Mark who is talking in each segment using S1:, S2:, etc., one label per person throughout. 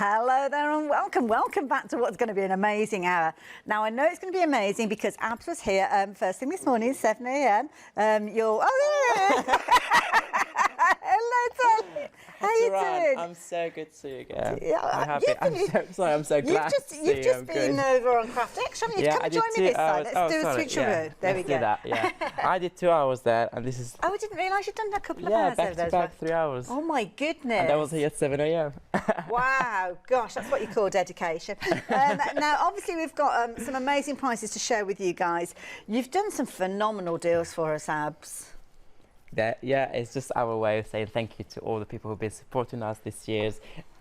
S1: Hello there and welcome back to what's going to be an amazing hour. Now I know it's going to be amazing because Abs was here first thing this morning, 7 a.m. Hello, darling. How you doing?
S2: I'm so good to see you again.
S1: Yeah,
S2: I'm happy. I'm so glad to see you.
S1: You've just been over on Crafty, haven't you?
S2: Yeah,
S1: Come and join me this side. Let's do a switcheroo. There we go.
S2: Do that, yeah. I did 2 hours there, and this is.
S1: Oh, I didn't realise you'd done a couple of
S2: Yeah,
S1: hours
S2: back to back, 3 hours.
S1: Oh my goodness.
S2: And I was here at 7 a.m.
S1: Wow, gosh, that's what you call dedication. Now, obviously, we've got some amazing prices to share with you guys. You've done some phenomenal deals for us, Abs.
S2: Yeah, it's just our way of saying thank you to all the people who've been supporting us this year.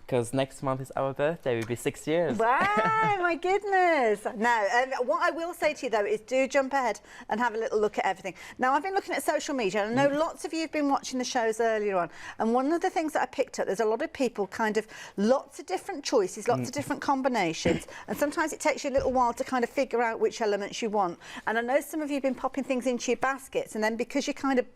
S2: Because next month is our birthday, we'll be 6 years.
S1: Wow, my goodness. Now, what I will say to you, though, is do jump ahead and have a little look at everything. Now, I've been looking at social media, and I know lots of you have been watching the shows earlier on, and one of the things that I picked up, there's a lot of people kind of, lots of different choices, lots of different combinations, and sometimes it takes you a little while to kind of figure out which elements you want. And I know some of you have been popping things into your baskets, and then because you're kind of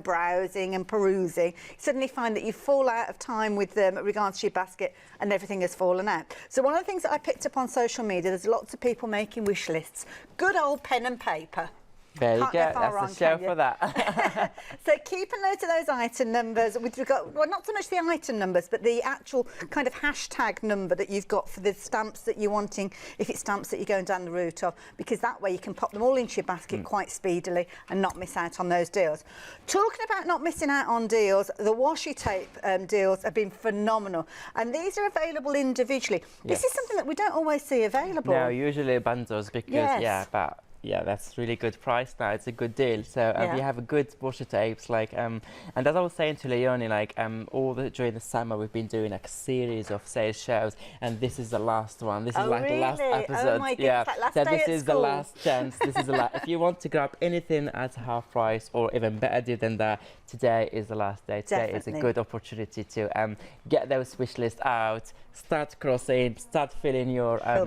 S1: browsing and perusing, you suddenly find that you fall out of time with regards to your basket, and everything has fallen out. So one of the things that I picked up on social media, there's lots of people making wish lists. Good old pen and paper.
S2: There you go, that's the show for that.
S1: So keep a note of those item numbers. With regard, well, not so much the item numbers, but the actual kind of hashtag number that you've got for the stamps that you're wanting, if it's stamps that you're going down the route of, because that way you can pop them all into your basket quite speedily and not miss out on those deals. Talking about not missing out on deals, the washi tape deals have been phenomenal. And these are available individually. This is something that we don't always see available.
S2: No, usually bundles because, yeah, that's really good price now. It's a good deal. So we have a good washi tapes, like and as I was saying to Leonie, like during the summer we've been doing like a series of sales shows, and this is the last one. This is like the last episode.
S1: Oh my goodness, like last
S2: so
S1: day
S2: this
S1: at
S2: is
S1: school.
S2: the last chance. This is the last. If you want to grab anything at half price or even better deal than that, today is the last day. Today is a good opportunity to get those wish lists out, start crossing, start filling your
S1: fill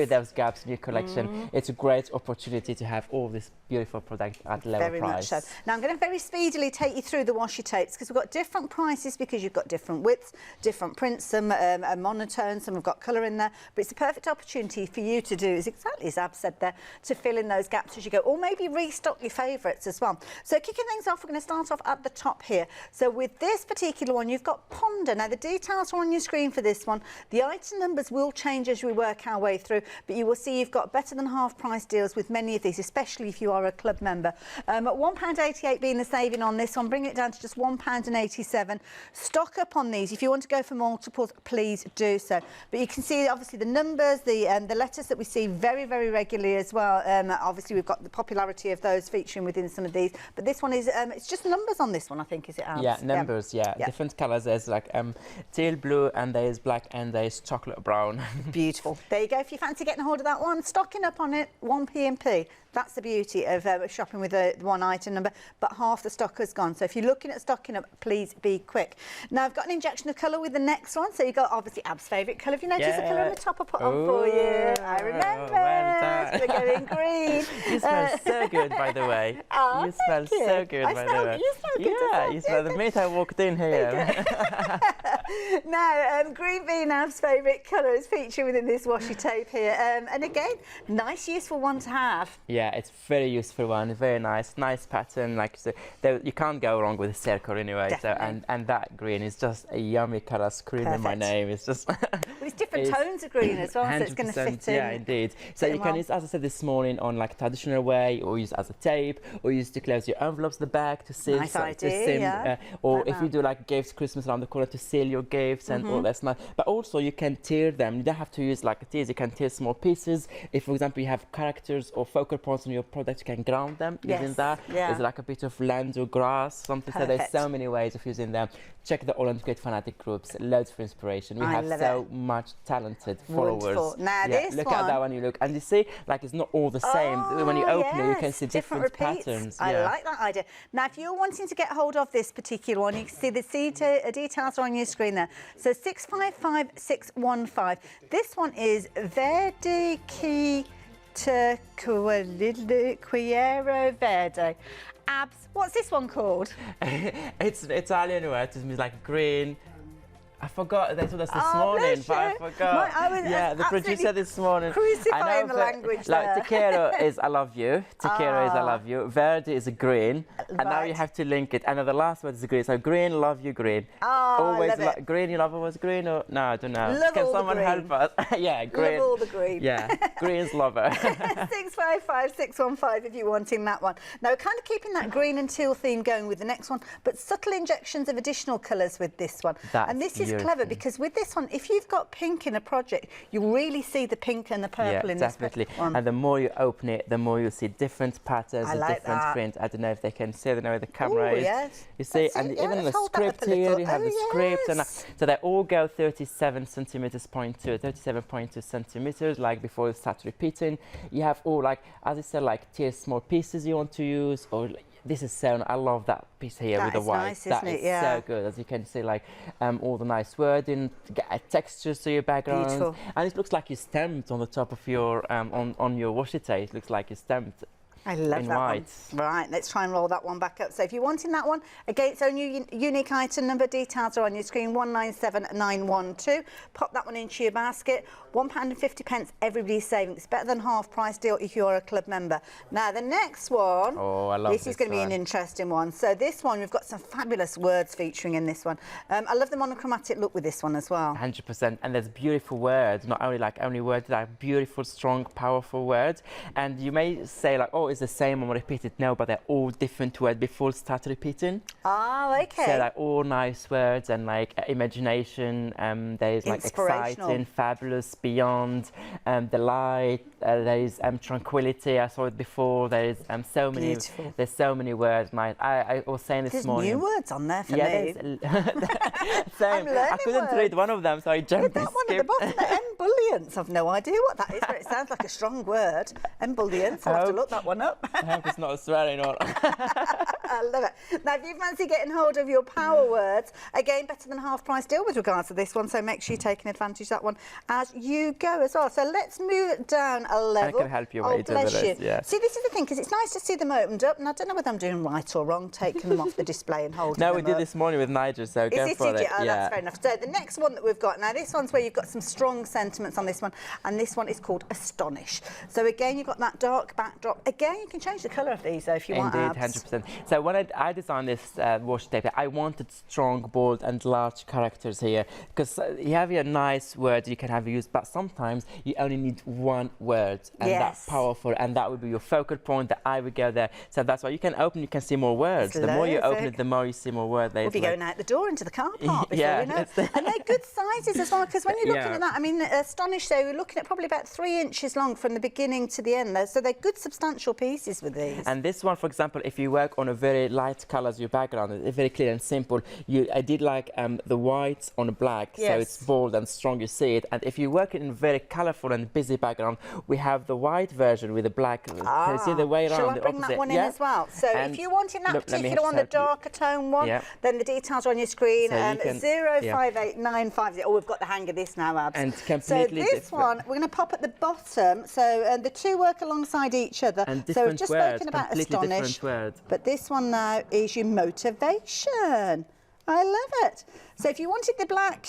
S1: those gaps
S2: in your collection. It's a great opportunity to have all this beautiful product at lower
S1: very
S2: price.
S1: Much so. Now I'm going to very speedily take you through the washi tapes because we've got different prices because you've got different widths, different prints, some are monotone, some have got colour in there, but it's a perfect opportunity for you to do, is exactly as Ab said there, to fill in those gaps as you go, or maybe restock your favourites as well. So kicking things off, we're going to start off at the top here. So with this particular one, you've got Ponder. Now the details are on your screen for this one. The item numbers will change as we work our way through, but you will see you've got better than half price deals with many of these, especially if you are a club member. At £1.88 being the saving on this one, bring it down to just £1.87. Stock up on these. If you want to go for multiples, please do so. But you can see obviously the numbers, the letters that we see very, very regularly as well. Obviously we've got the popularity of those featuring within some of these. But this one is, it's just numbers on this one, I think, is it, Abs?
S2: Yeah, numbers, yeah. Different colours. There's like teal blue, and there's black, and there's chocolate brown.
S1: Beautiful. There you go. If you fancy getting a hold of that one, stocking up on it, 1p&p. That's the beauty of shopping with the one item number, but half the stock has gone. So if you're looking at stocking up, please be quick. Now I've got an injection of colour with the next one. So you've got obviously Ab's favourite colour. Have you noticed the colour on the top I put on for you? I remember.
S2: Well done.
S1: We're going green.
S2: You smell so good, by the way.
S1: Oh,
S2: you smell so good, by the way.
S1: You smell good.
S2: Yeah, you smell the minute I walked in here.
S1: Now, green being Ab's favourite colour is featured within this washi tape here. And again, nice, useful one to have.
S2: Yeah, it's very useful one, very nice pattern. Like so, you can't go wrong with a circle anyway.
S1: Definitely.
S2: So and that green is just a yummy colour, screaming my name. It's just.
S1: Well, it's different tones of green as well, so it's going to fit in.
S2: Yeah, indeed. So you can use, as I said this morning, on like traditional way, or use as a tape, or use to close your envelopes at the back to seal.
S1: Nice idea,
S2: or if you do like gifts, Christmas around the corner, to seal your gifts and all that's nice. But also you can tear them. You don't have to use like a tears. You can tear small pieces. If, for example, you have characters or focal points on your product, you can ground them using that. There's like a bit of land or grass, something. So there's so many ways of using them. Check the AALL Create fanatic groups. Loads for inspiration. We have so much talented followers.
S1: Wonderful. Now this
S2: look at that when you look, and you see, like it's not all the same. When you open it, you can see different patterns.
S1: I like that idea. Now, if you're wanting to get hold of this particular one, you can see the details are on your screen there. So 655615. This one is Verde Quiero Verde. Abs, what's this one called?
S2: It's Italian word. It means like green, I forgot they told us this morning, but I forgot. The producer this morning.
S1: Crucifying the language
S2: like
S1: there.
S2: Tequero is I love you. Tequero is I love you. Verde is green, and now you have to link it. And then the last word is green. So green, love you, green. Always
S1: love it.
S2: Green. You love always green, or no? I don't know.
S1: Love
S2: Can
S1: all
S2: someone
S1: the green.
S2: help us? Yeah, green.
S1: Love all the green.
S2: Yeah, green's lover.
S1: 655 615 if you're wanting that one. Now, we're kind of keeping that green and teal theme going with the next one, but subtle injections of additional colours with this one. And this is clever because with this one, if you've got pink in a project, you really see the pink and the purple in this one.
S2: And the more you open it, the more you see different patterns and different prints. I don't know if they can see. I don't know where the camera is.
S1: Yes.
S2: You see, and even in the script here, you have the script, and so they all go 37 centimeters point to 37.2 centimeters. Like before you start repeating, you have all like, as I said, like small pieces you want to use, or this is so. I love that piece here with the white.
S1: Nice, isn't it? Yeah.
S2: So good. As you can see, like all the nice wording, textures to your background.
S1: Beautiful.
S2: And it looks like you stamped on the top of your on your washi tape. It looks like you stamped.
S1: I love that
S2: white.
S1: one. Right, let's try and roll that one back up. So if you're wanting that one, again, its own unique item number, details are on your screen, 197912. Pop that one into your basket. £1.50, everybody's saving. It's better than half price deal if you're a club member. Now, the next one,
S2: I love
S1: this is going to be an interesting one. So this one, we've got some fabulous words featuring in this one. I love the monochromatic look with this one as well.
S2: 100%, and there's beautiful words, not only words, that are beautiful, strong, powerful words. And you may say like, oh, it's the same and repeat it. No, but they're all different words before start repeating.
S1: Oh, okay.
S2: So like all nice words and like imagination. There's like exciting, fabulous, beyond, delight. There is tranquility. I saw it before. There is so many.
S1: Beautiful.
S2: There's so many words. I was saying this morning.
S1: There's new words on there for me.
S2: Same. I couldn't read one of them, so I jumped.
S1: That one at the bottom, the ebullience. I've no idea what that is, but it sounds like a strong word. Ebullience. I'll have to look that one up.
S2: I hope it's not a swearing or.
S1: I love it. Now, if you fancy getting hold of your power words, again, better than half price deal with regards to this one, so make sure you're taking advantage of that one as you go as well. So let's move it down a level.
S2: I can help you with the rest, yeah.
S1: See, this is the thing, because it's nice to see them opened up, and I don't know whether I'm doing right or wrong, taking them off the display and holding them
S2: No, we did this morning with Nigel, so go for it.
S1: Oh, that's fair enough. So the next one that we've got, now this one's where you've got some strong sentiments on this one, and this one is called Astonish. So again, you've got that dark backdrop. Again, you can change the colour of these, though, if you want.
S2: Indeed, 100%. So when I designed this washi tape, I wanted strong, bold, and large characters here, because you have your nice words you can have used, but sometimes you only need one word, and that's powerful, and that would be your focal point. The eye would go there. So that's why you can open, you can see more words. The more you open it, the more you see more words.
S1: We'll be going out the door into the car park before we know. And they're good sizes as well, because when you're looking at that, I mean, Astonish, so we're looking at probably about 3 inches long from the beginning to the end. So they're good, substantial pieces with these.
S2: And this one, for example, if you work on a very light colours, your background is very clear and simple. I did like the white on black, so it's bold and strong, you see it. And if you work in very colourful and busy background, we have the white version with the black. Can you see the way around?
S1: Shall I bring that one in as well? So if you're wanting that particular one, the darker tone one, then the details are on your screen. 058950. Oh, we've got the hang of this now, Abs.
S2: And completely
S1: so this one, we're going to pop at the bottom. So the two work alongside each other.
S2: And
S1: so we've just spoken about Astonish, but this one now is your motivation. I love it. So if you wanted the black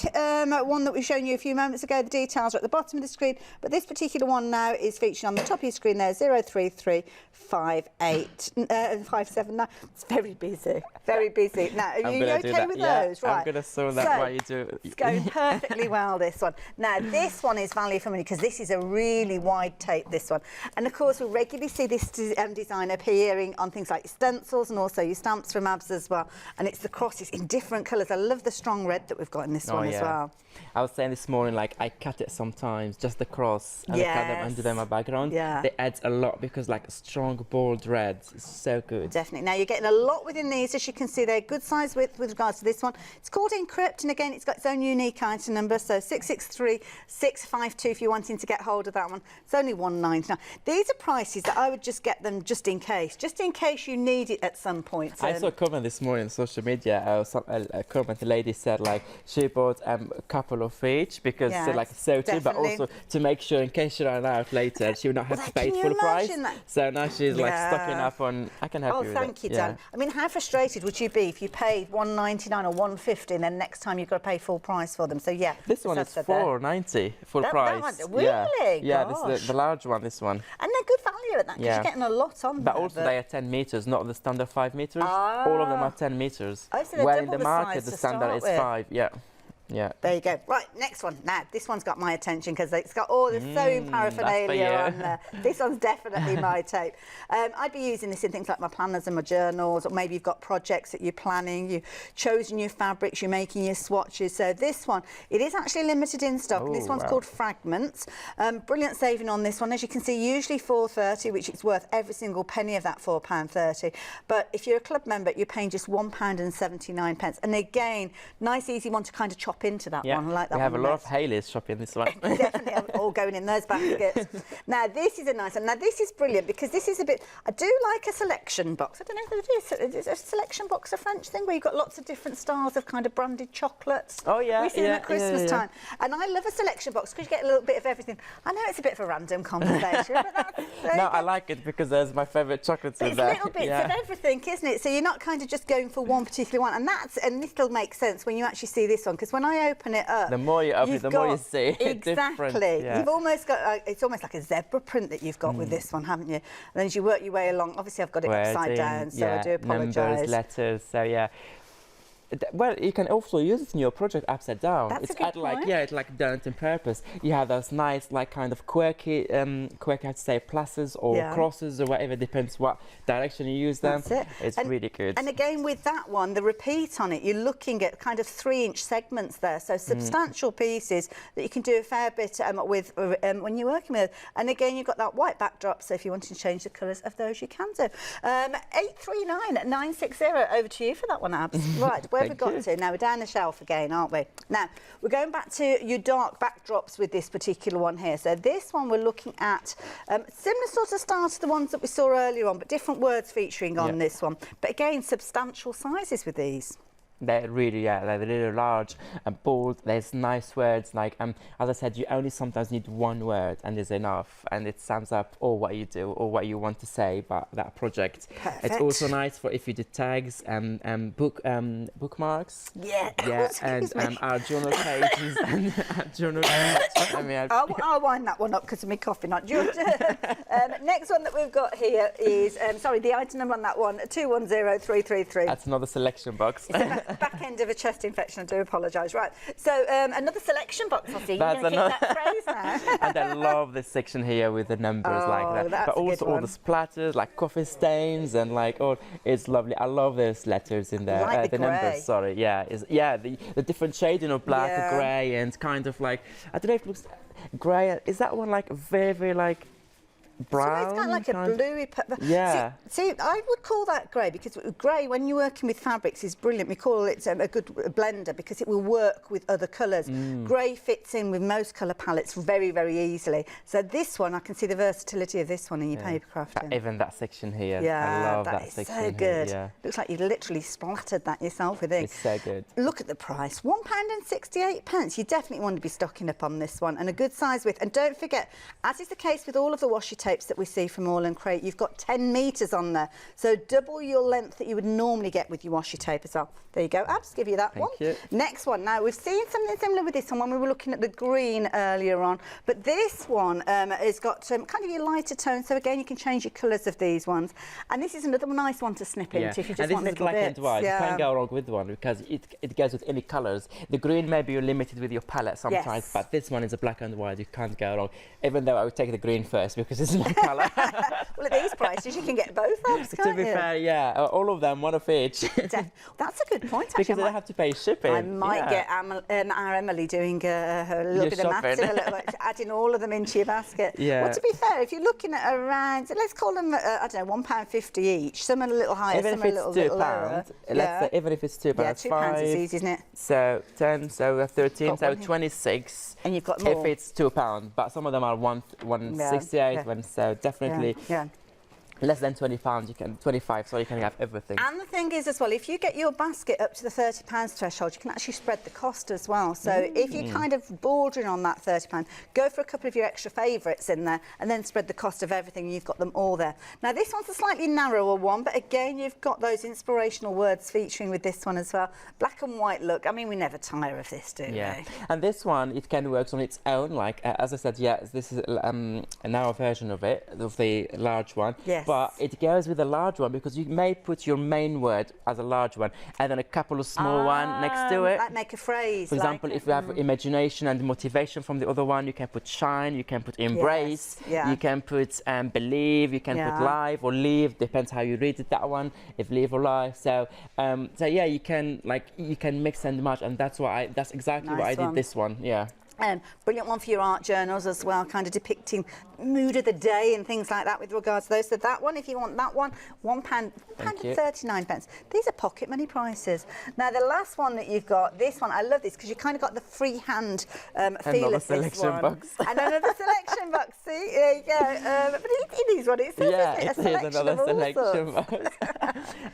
S1: one that we've shown you a few moments ago, the details are at the bottom of the screen, but this particular one now is featured on the top of your screen there, 03358 It's very busy, very busy. Now, are you okay with those? Right.
S2: I'm going to sew that while you do it.
S1: It's going perfectly well, this one. Now, this one is value for money, because this is a really wide tape, this one. And, of course, we regularly see this design appearing on things like stencils and also your stamps from Abs as well. And it's the crosses in different colours. I love the strong red that we've got in this one as well.
S2: I was saying this morning, like, I cut it sometimes, just the cross, and I cut them under my background. They add a lot, because, like, strong, bold reds is so good.
S1: Definitely. Now, you're getting a lot within these, as you can see. They're good size with regards to this one. It's called Encrypt, and again, it's got its own unique item number, so 663652 if you're wanting to get hold of that one. It's only £1.99. These are prices that I would just get them just in case you need it at some point.
S2: I saw a comment this morning on social media, a comment, the lady said, like, she bought a couple couple of each because
S1: Yeah,
S2: they're like so cheap, but
S1: definitely.
S2: also to make sure in case she ran out later, she would not have
S1: Well,
S2: to pay
S1: can you
S2: full price.
S1: imagine that?
S2: So now she's like
S1: Yeah.
S2: stocking up on. I can help
S1: Oh,
S2: you with
S1: thank
S2: it.
S1: you, Dan. I mean, how frustrated would you be if you paid $1.99 or $1.50 and then next time you've got to pay full price for them? So yeah,
S2: This one is $4.90 full price.
S1: Really?
S2: Yeah, this
S1: Gosh.
S2: is the large one. This one.
S1: And they're good value at that because you're getting a lot on
S2: But
S1: there.
S2: also they are 10 meters, not the standard 5 meters. All of them are 10 meters.
S1: Oh, so they're
S2: Where in
S1: double
S2: the
S1: the
S2: market
S1: size
S2: the
S1: to
S2: standard
S1: start
S2: is
S1: with.
S2: 5. Yeah. Yeah.
S1: There you go. Right, next one. Now, this one's got my attention because it's got all the sewing paraphernalia on there. This one's definitely my tape. I'd be using this in things like my planners and my journals, or maybe you've got projects that you're planning, you've chosen your fabrics, you're making your swatches. So this one, it is actually limited in stock, and this one's called Fragments. Brilliant saving on this one. As you can see, usually £4.30, which is worth every single penny of that £4.30. But if you're a club member, you're paying just £1.79. And again, nice, easy one to kind of chop into that one. I like that
S2: we have
S1: one
S2: a lot of Haileys shopping this one.
S1: Definitely all going in those baskets. Now this is a nice one. Now this is brilliant because this is a bit, I do like a selection box. I don't know if it is a selection box, a French thing where you've got lots of different styles of kind of branded chocolates.
S2: Oh yeah,
S1: we see them at Christmas time. And I love a selection box because you get a little bit of everything. I know it's a bit of a random conversation, but that's
S2: No, I like it because there's my favourite chocolates in
S1: it's
S2: there.
S1: little bits of everything, isn't it? So you're not kind of just going for one particular one, and this will make sense when you actually see this one, because when I open it up,
S2: the more you open it, the more you see.
S1: Exactly.
S2: Yeah.
S1: You've almost got it's almost like a zebra print that you've got with this one, haven't you? And then as you work your way along, obviously I've got it upside down, so I do apologise.
S2: Numbers, letters, so yeah. Well, you can also use it in your project upside down.
S1: That's
S2: it's
S1: a good point.
S2: it's like done it on purpose. You have those nice, like kind of quirky, quirky, I'd say, pluses or crosses or whatever, depends what direction you use them.
S1: That's it.
S2: It's really good.
S1: And again, with that one, the repeat on it, you're looking at kind of 3-inch segments there, so substantial pieces that you can do a fair bit with when you're working with. And again, you've got that white backdrop, so if you want to change the colours of those, you can do. 839-960, over to you for that one, Abs. Right, where have we got to? Now we're down the shelf again, aren't we? Now we're going back to your dark backdrops with this particular one here. So this one we're looking at similar sort of style to the ones that we saw earlier on, but different words featuring on this one. But again, substantial sizes with these.
S2: They're really, they're really large and bold. There's nice words, like, as I said, you only sometimes need one word and it's enough, and it sums up all what you do or what you want to say about that project.
S1: Perfect.
S2: It's also nice for if you do tags, bookmarks.
S1: Yeah,
S2: and our journal pages and our journal pages. I mean,
S1: I'll wind that one up because of my coffee, not just. Next one that we've got here is, sorry, the item number on that one, 210333.
S2: That's another selection box.
S1: Back end of a chest infection, I do apologise. Right, so another selection box, I see. You're going to keep that phrase now.
S2: And I love this section here with the numbers like that. But also all the splatters, like coffee stains, and like, it's lovely. I love those letters in there.
S1: Like the
S2: numbers, sorry. Yeah, the different shading of black, grey, and kind of like, I don't know if it looks grey. Is that one like very, very like brown?
S1: So it's kind of like a bluey.
S2: Yeah.
S1: See, I would call that grey, because grey, when you're working with fabrics, is brilliant. We call it a good blender because it will work with other colours. Grey fits in with most colour palettes very, very easily. So this one, I can see the versatility of this one in your paper crafting.
S2: Even that section here. I love that section.
S1: So good.
S2: Here,
S1: Looks like you've literally splattered that yourself with ink.
S2: It's so good.
S1: Look at the price, £1.68. You definitely want to be stocking up on this one, and a good size width. And don't forget, as is the case with all of the washi tapes that we see from AALL Create, you've got 10 metres on there, so double your length that you would normally get with your washi tape as well. There you go, Abs, give you that one.
S2: Thank you.
S1: Next one. Now, we've seen something similar with this one when we were looking at the green earlier on, but this one has got kind of your lighter tone, so again, you can change your colours of these ones. And this is another nice one to snip into if you just want little
S2: black
S1: bits.
S2: and white. You can't go wrong with one because it goes with any colours. The green, maybe you're limited with your palette sometimes, but this one is a black and white. You can't go wrong. Even though I would take the green first because it's my colour.
S1: Well, at these prices, you can get both of them,
S2: To be fair, all of them, one of each.
S1: That's a good point, actually.
S2: Because they don't have to pay shipping.
S1: I might get our Emily doing her little bit of maths, adding all of them into your basket.
S2: Yeah.
S1: Well, to be fair, if you're looking at around, let's call them, I don't know, £1.50 each. Some are a little higher, some are a little lower.
S2: Let's say, even if it's £2,
S1: £2 is easy, isn't it?
S2: So 10, so 13, so 26.
S1: And you've got more.
S2: If it's £2, but some of them are 168, so definitely. less than £20, you can 25, so you can have everything.
S1: And the thing is as well, if you get your basket up to the £30 threshold, you can actually spread the cost as well. So if you're kind of bordering on that £30, go for a couple of your extra favourites in there and then spread the cost of everything. You've got them all there. Now this one's a slightly narrower one, but again, you've got those inspirational words featuring with this one as well. Black and white look. I mean, we never tire of this, do we?
S2: And this one, it can work on its own. Like, as I said, this is a narrow version of it, of the large one.
S1: Yes.
S2: But it goes with a large one because you may put your main word as a large one and then a couple of small ones next to it.
S1: Like make a phrase.
S2: For example, if you have imagination and motivation from the other one, you can put shine, you can put embrace, you can put believe, you can put live or leave, depends how you read it, that one, if leave or live. So, yeah, you can mix and match, and that's exactly what I did this one,
S1: Brilliant one for your art journals as well, kind of depicting mood of the day and things like that with regards to those. So that one, if you want that one, £1 and 39 pence. These are pocket money prices. Now the last one that you've got, this one, I love this because you kind of got the freehand feel of this one.
S2: Box.
S1: And another selection box. See, there you go. But it is what it says.
S2: Yeah,
S1: isn't it?
S2: It is another selection box.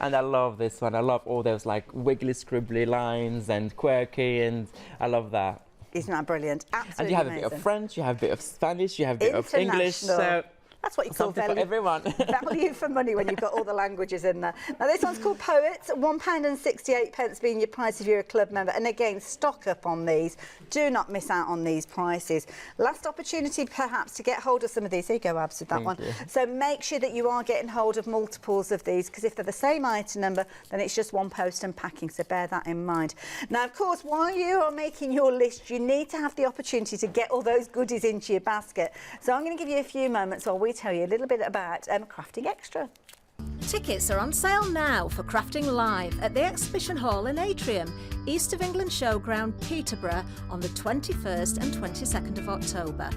S2: And I love this one. I love all those like wiggly, scribbly lines and quirky, and I love that.
S1: Isn't that brilliant? Absolutely
S2: And you have
S1: amazing.
S2: a bit of French, you have a bit of Spanish, you have a bit of English. So
S1: that's what you call
S2: something for everyone.
S1: value for money when you've got all the languages in there. Now this one's called Poets, £1 and 68 pence being your price if you're a club member. And again, stock up on these. Do not miss out on these prices. Last opportunity perhaps to get hold of some of these. There you go, Abs, with that one. So make sure that you are getting hold of multiples of these, because if they're the same item number, then it's just one post and packing. So bear that in mind. Now, of course, while you are making your list, you need to have the opportunity to get all those goodies into your basket. So I'm going to give you a few moments while we tell you a little bit about Crafting Extra.
S3: Tickets are on sale now for Crafting Live at the Exhibition Hall in Atrium, East of England Showground, Peterborough, on the 21st and 22nd of October.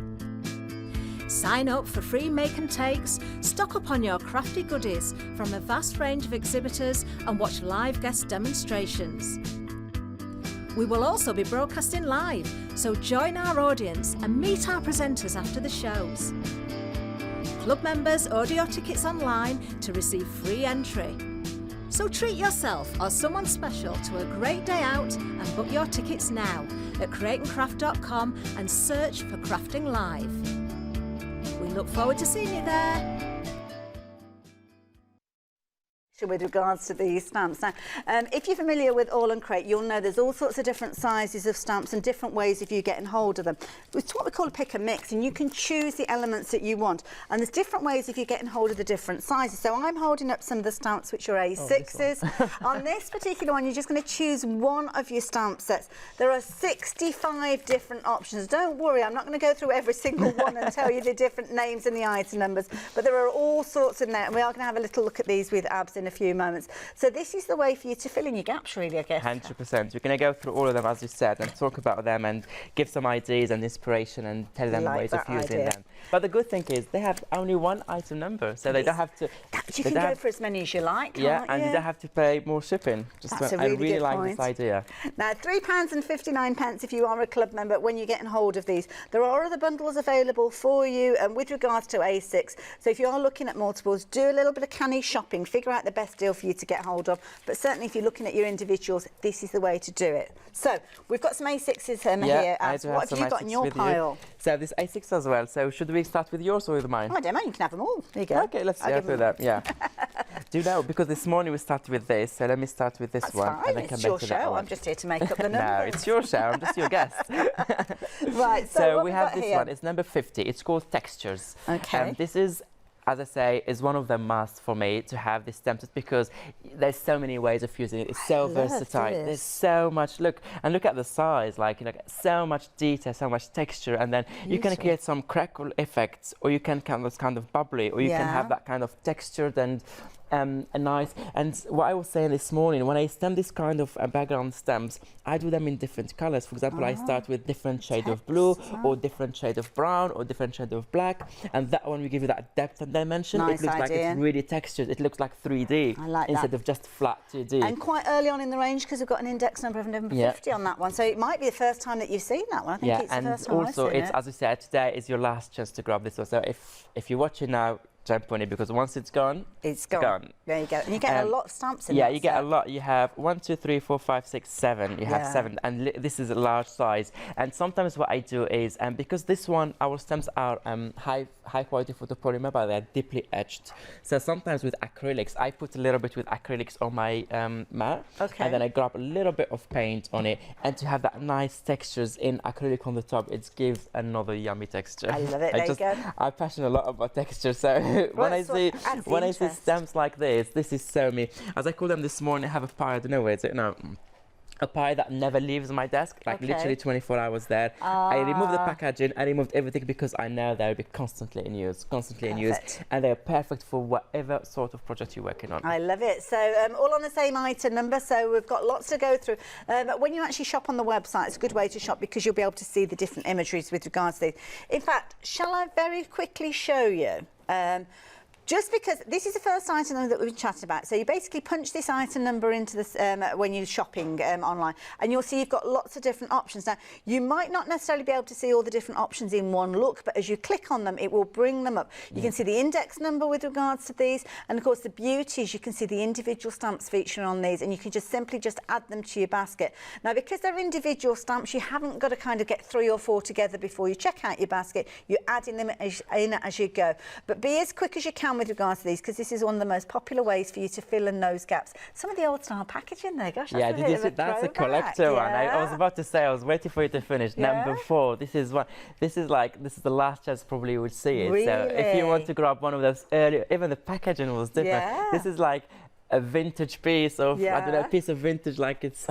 S3: Sign up for free make and takes, stock up on your crafty goodies from a vast range of exhibitors, and watch live guest demonstrations. We will also be broadcasting live, so join our audience and meet our presenters after the shows. Club members order your tickets online to receive free entry. So treat yourself or someone special to a great day out and book your tickets now at createandcraft.com and search for Crafting Live. We look forward to seeing you there.
S1: With regards to these stamps. Now, if you're familiar with AALL Create, you'll know there's all sorts of different sizes of stamps and different ways of you getting hold of them. It's what we call a pick and mix, and you can choose the elements that you want. And there's different ways of you getting hold of the different sizes. So I'm holding up some of the stamps which are A6s. On this particular one, you're just going to choose one of your stamp sets. There are 65 different options. Don't worry, I'm not going to go through every single one and tell you the different names and the item numbers, but there are all sorts in there, and we are going to have a little look at these with Abs in a few moments. So this is the way for you to fill in your gaps, really, I guess.
S2: 100%. We're going to go through all of them, as you said, and talk about them and give some ideas and inspiration and tell them ways of using them. But the good thing is they have only one item number, so they don't have to...
S1: You can go for as many as you like, can't you?
S2: And you don't have to pay more shipping.
S1: That's a really good
S2: I really like
S1: point.
S2: this idea.
S1: Now, £3 and 59 pence if you are a club member when you're getting hold of these. There are other bundles available for you with regards to A6. So if you are looking at multiples, do a little bit of canny shopping, figure out the best deal for you to get hold of. But certainly if you're looking at your individuals, this is the way to do it. So we've got some A6s here. What have you got in your pile?
S2: So this A6 as well. So should we start with yours or with mine?
S1: Oh, I don't know, you can have them all. There you go.
S2: Okay, let's see that. Yeah. Do you know, because this morning we started with this, so let me start with this
S1: That's
S2: one.
S1: Fine.
S2: And then
S1: it's
S2: come
S1: your
S2: back to
S1: show.
S2: that one.
S1: I'm just here to make up the numbers.
S2: No, it's your show. I'm just your guest.
S1: Right,
S2: so we have this one. It's number 50. It's called Textures.
S1: Okay.
S2: This is, as I say, is one of the must for me to have this stamp because there's so many ways of using it. It's so versatile. There's so much look at the size, like so much detail, so much texture, and then you can create some crackle effects, or you can kind of bubbly, or you can have that kind of textured and nice. And what I was saying this morning, when I stamp this kind of background stamps, I do them in different colors. For example, I start with different shade of blue, or different shade of brown, or different shade of black, and that one will give you that depth and dimension.
S1: Nice
S2: it looks like it's really textured. It looks like 3D instead of just flat 2D.
S1: And quite early on in the range, because we've got an index number of number 50 on that one, so it might be the first time that you've seen that one. I think it's the first time
S2: and also
S1: I've seen
S2: it's, as I said, today is your last chance to grab this one. So if you're watching now, jump on it because once it's gone,
S1: it's gone. There you go. And you get a lot of stamps in
S2: yeah,
S1: that
S2: you get
S1: set.
S2: a lot. You have 1, 2, 3, 4, 5, 6, 7. You have 7, and this is a large size. And sometimes what I do is, because this one, our stamps are high quality photopolymer, but they're deeply etched. So sometimes with acrylics, I put a little bit with acrylics on my mat, and then I grab a little bit of paint on it, and to have that nice textures in acrylic on the top, it gives another yummy texture.
S1: I love it. There you go.
S2: I'm passionate a lot about texture, so when I see stamps like this is so me. As I call them this morning, I have a pie. I don't know where is it now. A pie that never leaves my desk, like literally 24 hours there. I removed the packaging, I removed everything because I know they'll be constantly in use, and they're perfect for whatever sort of project you're working on.
S1: I love it. So all on the same item number, so we've got lots to go through. But when you actually shop on the website, it's a good way to shop because you'll be able to see the different imageries with regards to these. In fact, shall I very quickly show you? Just because this is the first item number that we've been chatting about. So you basically punch this item number into this when you're shopping online, and you'll see you've got lots of different options. Now, you might not necessarily be able to see all the different options in one look, but as you click on them, it will bring them up. You can see the index number with regards to these, and of course the beauty is you can see the individual stamps featuring on these, and you can just simply add them to your basket. Now, because they're individual stamps, you haven't got to kind of get 3 or 4 together before you check out your basket. You're adding them in as you go. But be as quick as you can with regards to these, because this is one of the most popular ways for you to fill in those gaps. Some of the old style packaging there, gosh, that's
S2: that's a collector one. I was about to say, I was waiting for you to finish. Number 4, this is the last chance probably you would see it.
S1: Really?
S2: So if you want to grab one of those early, even the packaging was different. This is like a vintage piece of, I don't know, a piece of vintage, like it's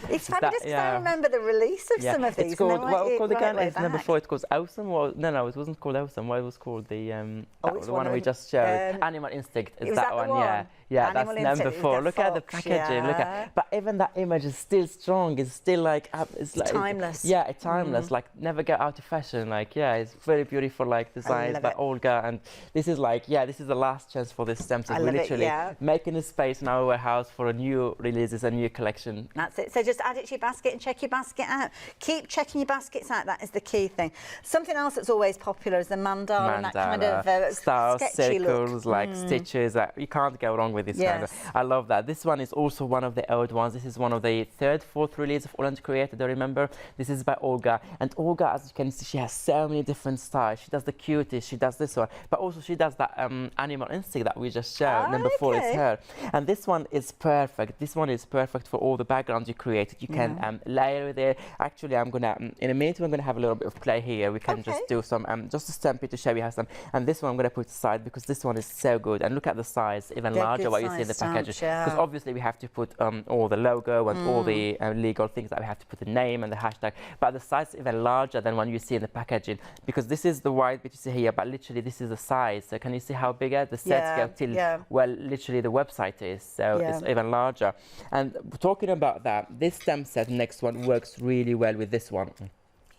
S1: it's fabulous because I remember the release of some of these.
S2: It's called, what called again? It's number 4. It's called Awesome. Well, no, it wasn't called Awesome. What it was called? The one we just showed. Animal Instinct. Is that one? Yeah, that's number 4. Look at the packaging. Look at, but even that image is still strong. It's still like it's like
S1: timeless.
S2: Yeah, it's timeless. Like never get out of fashion. Like it's very beautiful. Like designs by Olga, and this is like this is the last chance for this stamp. We're literally making a space in our warehouse for a new releases, a new collection.
S1: That's it. So just add it to your basket and check your basket out. Keep checking your baskets out. That is the key thing. Something else that's always popular is the mandala and that kind of
S2: stars,
S1: sketchy
S2: circles,
S1: look.
S2: like stitches. You can't go wrong with this kind of. I love that. This one is also one of the old ones. This is one of the 3rd, 4th release of AALL Create. I remember. This is by Olga, and Olga, as you can see, she has so many different styles. She does the cuties, she does this one, but also she does that Animal Instinct that we just showed. Number 4 is her, and this one is perfect. This one is perfect for all the backgrounds you created. You can layer it there. Actually, I'm gonna in a minute we're gonna have a little bit of play here. We can just do some just a stamp it to show you how some. And this one I'm gonna put aside because this one is so good. And look at the size, even larger what you see in the packaging. Because obviously we have to put all the logo and all the legal things that we have to put the name and the hashtag. But the size is even larger than what you see in the packaging, because this is the wide bit you see here, but literally this is the size. So can you see how bigger the set scale till well literally the website is? So it's even larger. And talking about that, this stamp set next one works really well with this one.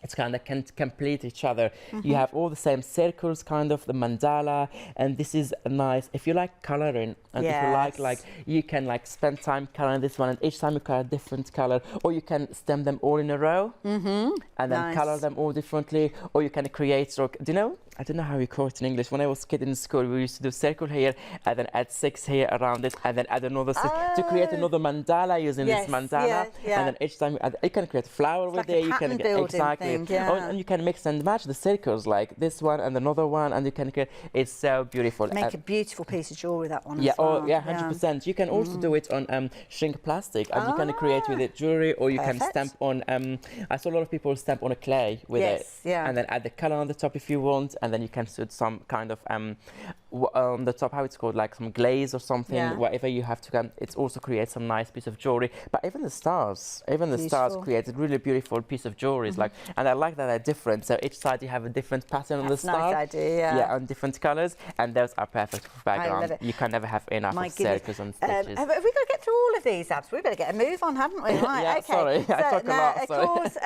S2: It's kind of can complete each other. You have all the same circles, kind of the mandala, and this is nice. If you like coloring, and if you like you can like spend time coloring this one, and each time you color a different color, or you can stamp them all in a row, and then color them all differently, or you can create. Or do you know? I don't know how you call it in English. When I was a kid in school, we used to do circle here, and then add 6 here around it, and then add another 6 to create another mandala using this mandala. And then each time you can create a flower with it. You can get exactly. And you can mix and match the circles, like this one and another one, and you can create. It's so beautiful.
S1: Make a beautiful piece of jewelry, that one.
S2: 100%. You can also do it on shrink plastic, and you can create with it jewelry, or you can stamp on. I saw a lot of people stamp on a clay with it, and then add the color on the top if you want, and then you can put some kind of on the top, how it's called, like some glaze or something, whatever you have to. It's also create some nice piece of jewelry. But even the stars, create a really beautiful piece of jewelry. Like, and I like that they're different. So each side you have a different pattern on the star.
S1: Nice idea.
S2: On different colors, and those are perfect for background. You can never have enough of circles and stitches.
S1: Have we got to get get through all of these, Abs, we better get a move on, haven't we? Right,
S2: Yeah,
S1: okay.
S2: sorry, I talk a lot, sorry.
S1: Of course,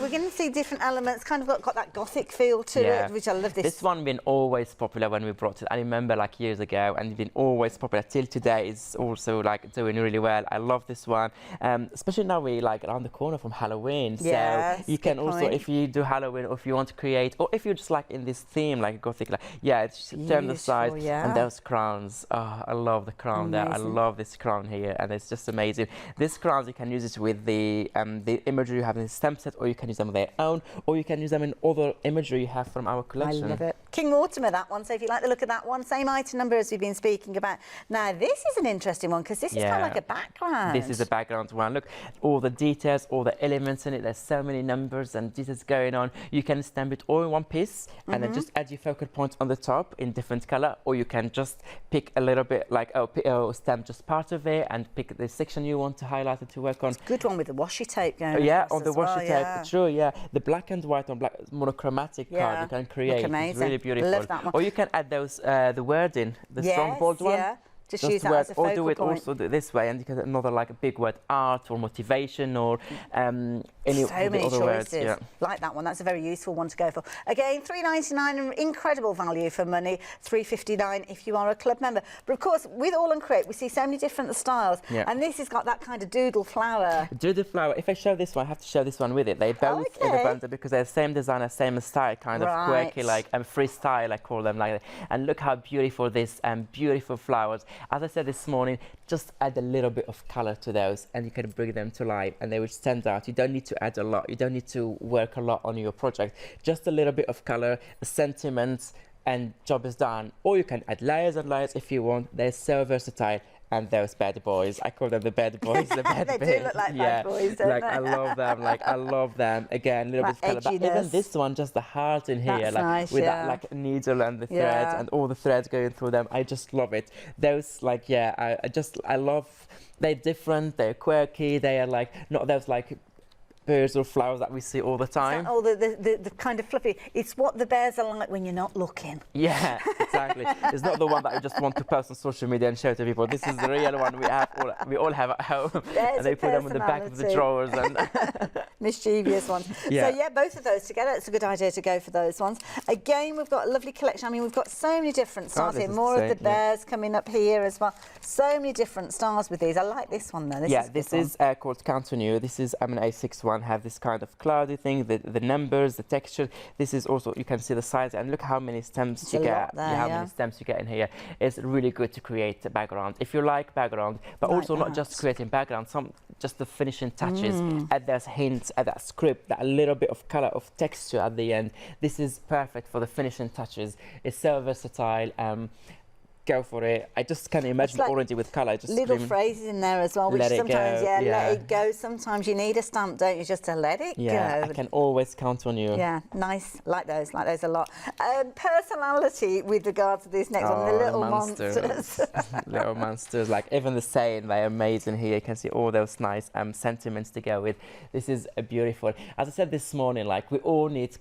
S1: we're going to see different elements, kind of got that gothic feel to it, which I love this.
S2: This one been always popular when we brought it. I remember like years ago, and it's been always popular till today. It's also like doing really well. I love this one, especially now we like around the corner from Halloween. So you can also, if you do Halloween, or if you want to create, or if you're just like in this theme, like gothic, like, it's turn the size and those crowns. Oh, I love the crown there. I love this crown here, and it's just amazing. These crowns, you can use it with the imagery you have in the stamp set, or you can use them on their own, or you can use them in other imagery you have from our collection.
S1: I love it. King Mortimer, that one. So if you like the look of that one, same item number as we've been speaking about. Now this is an interesting one because this is kind of like a background.
S2: This is a background one. Look, all the details, all the elements in it. There's so many numbers and details going on. You can stamp it all in one piece and then just add your focal points on the top in different color, or you can just pick a little bit, like stamp just part of it and pick the section you want to highlight and to work on.
S1: It's a good one with the washi tape going.
S2: On the washi tape. True, the black and white on black monochromatic card you can create.
S1: Amazing.
S2: It's really beautiful.
S1: Love that one.
S2: Or you can add those the word in the strong bold one.
S1: Just use that as a focal point.
S2: Or do it also this way, and you can another like a big word, art or motivation, or any
S1: so many
S2: other
S1: choices.
S2: words.
S1: Like that one. That's a very useful one to go for. Again, $3.99, incredible value for money. $3.59 if you are a club member. But of course, with AALL Create, we see so many different styles, and this has got that kind of doodle flower.
S2: Doodle flower. If I show this one, I have to show this one with it. They both in the bundle because they're the same designer, same style, kind of quirky, like freestyle, I call them like that. And look how beautiful this beautiful flowers. As I said this morning, just add a little bit of color to those and you can bring them to life and they will stand out. You don't need to add a lot. You don't need to work a lot on your project. Just a little bit of color, a sentiment, and job is done. Or you can add layers and layers if you want. They're so versatile. And those bad boys, I call them the bad boys, the bad
S1: They do look like bad boys, don't
S2: like
S1: they?
S2: I love them, like I love them. Again, a little bit of colour, but even this one, just the heart in here,
S1: that's
S2: like
S1: nice,
S2: with that like needle and the threads and all the threads going through them. I just love it. Those like I love. They're different. They're quirky. They are like not those like birds or flowers that we see all the time.
S1: Oh, the kind of fluffy. It's what the bears are like when you're not looking.
S2: Yeah, exactly. It's not the one that you just want to post on social media and show to people. This is the real one we all have at home. And they put them in the back of the drawers and
S1: mischievous ones. So yeah, both of those together. It's a good idea to go for those ones. Again, we've got a lovely collection. I mean, we've got so many different styles here. More of the bears coming up here as well. So many different styles with these. I like this one though.
S2: This is called Counter New. This is an A6 one. Have this kind of cloudy thing, the numbers, the texture. This is also, you can see the size and look how many stems you get. How many stems you get in here. It's really good to create a background. If you like background, but also not just creating background, just the finishing touches, add those hints, add that script, that little bit of color, of texture at the end. This is perfect for the finishing touches. It's so versatile. Go for it. I just can't imagine like already with colour. Just
S1: little phrases in there as well, which sometimes, let it go. Sometimes you need a stamp, don't you, just to let it go.
S2: I can always count on you.
S1: Yeah, nice. Like those a lot. Personality with regards to this next one, the little monsters.
S2: Little monsters, like even the saying, they're amazing here. You can see all those nice sentiments to go with. This is a beautiful. As I said this morning, like we all need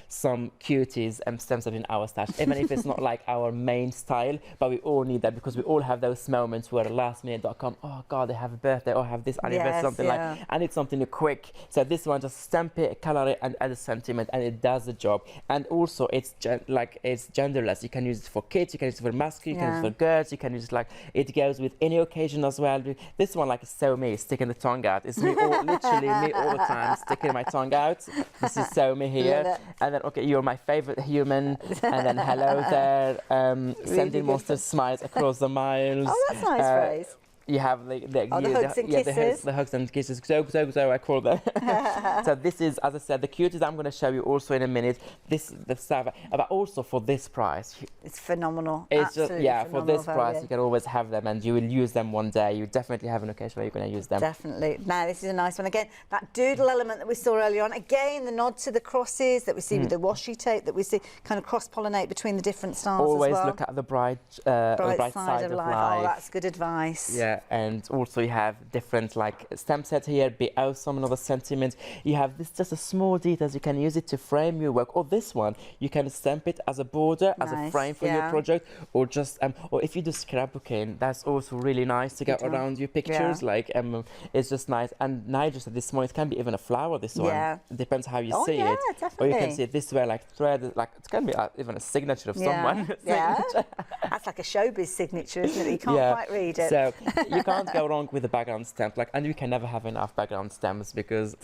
S2: some cuties and stems in our stash, even if it's not like our main style, but we all need that because we all have those moments where lastminute.com, oh god, they have a birthday or have this anniversary, something like I need something quick. So this one, just stamp it, color it, and add a sentiment, and it does the job. And also it's genderless. You can use it for kids, you can use it for masculine, you can use it for girls, you can use it like it goes with any occasion as well. This one like is so me, sticking the tongue out. It's me literally me all the time, sticking my tongue out. This is so me here. And then okay, you're my favorite human, and then hello there. Sending monster smiles across the miles.
S1: Oh, that's a nice phrase.
S2: You have the
S1: hugs and kisses.
S2: The hugs and kisses. So I call them. So this is, as I said, the cuties I'm going to show you also in a minute. The stuff, but also for this price,
S1: it's phenomenal.
S2: It's just for this price, you can always have them, and you will use them one day. You definitely have an occasion where you're going to use them.
S1: Definitely. Now this is a nice one again. That doodle element that we saw earlier on. Again, the nod to the crosses that we see with the washi tape that we see kind of cross-pollinate between the different styles.
S2: Always
S1: as well.
S2: Look at the bright side of life.
S1: Oh, that's good advice.
S2: Yeah. and also you have different like stamp sets here, be awesome, another sentiment. You have this just a small details. You can use it to frame your work, or this one you can stamp it as a border, as a frame for your project, or just or if you do scrapbooking, that's also really nice to get around your pictures. Like it's just nice. And Nigel said this morning it can be even a flower. This one, it depends how you see it.
S1: Definitely.
S2: Or you can see it this way, like thread, like it can be even a signature of someone.
S1: That's like a showbiz signature, isn't it? You can't quite read it.
S2: So you can't go wrong with a background stamp, like, and you can never have enough background stamps because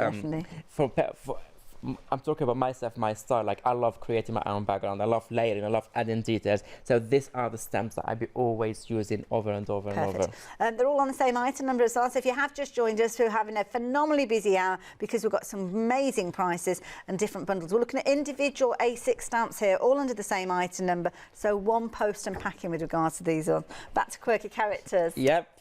S2: I'm talking about myself, my style. Like I love creating my own background. I love layering. I love adding details. So these are the stamps that I'll be always using over and over and over.
S1: They're all on the same item number as well. So if you have just joined us, we're having a phenomenally busy hour because we've got some amazing prices and different bundles. We're looking at individual A6 stamps here, all under the same item number. So one post and packing with regards to these. Back to quirky characters.
S2: Yep.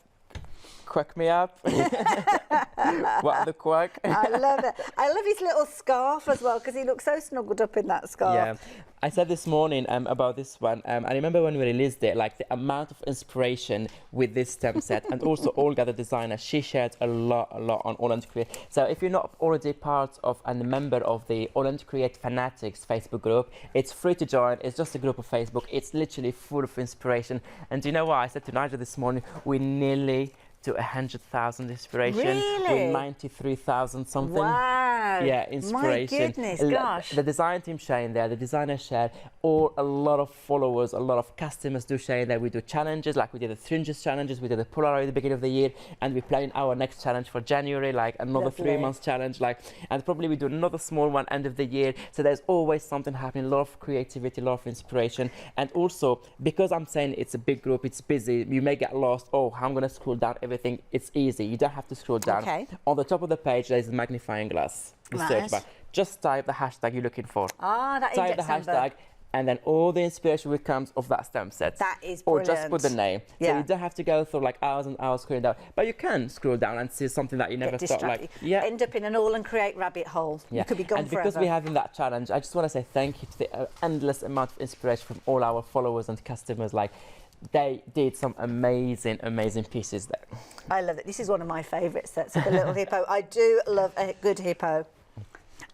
S2: Quack me up. What the quack?
S1: I love it. I love his little scarf as well because he looks so snuggled up in that scarf.
S2: Yeah, I said this morning about this one. I remember when we released it, like the amount of inspiration with this stamp set, and also Olga, the designer, she shared a lot on AALL Create. So if you're not already part of and a member of the AALL Create Fanatics Facebook group, it's free to join. It's just a group of Facebook. It's literally full of inspiration. And do you know what I said to Nigel this morning? We nearly to 100,000 inspiration.
S1: Really?
S2: With 93,000 something.
S1: Wow.
S2: Yeah, inspiration.
S1: My goodness, gosh.
S2: The design team sharing there, the designer shared, or a lot of followers, a lot of customers do share there. We do challenges, like we did the Fringes challenges, we did the Polaroid at the beginning of the year, and we're planning our next challenge for January, like another 3 months challenge, like, and probably we do another small one end of the year. So there's always something happening, a lot of creativity, a lot of inspiration. And also, because I'm saying it's a big group, it's busy, you may get lost. Oh, I'm going to scroll down everything. It's easy. You don't have to scroll down.
S1: Okay.
S2: On the top of the page, there's a magnifying glass, the search bar. Just type the hashtag you're looking for.
S1: Ah, that
S2: type the hashtag, and then all the inspiration will come of that stamp set.
S1: That is
S2: Or
S1: brilliant.
S2: just put the name.
S1: Yeah.
S2: So you don't have to go through like hours and hours scrolling down. But you can scroll down and see something that you never thought like.
S1: Yeah. End up in an AALL Create rabbit hole.
S2: Yeah.
S1: You could be gone
S2: and
S1: forever.
S2: Because we're having that challenge, I just want to say thank you to the endless amount of inspiration from all our followers and customers. Like, they did some amazing pieces there.
S1: I love it. This is one of my favourite sets of the little hippo. I do love a good hippo.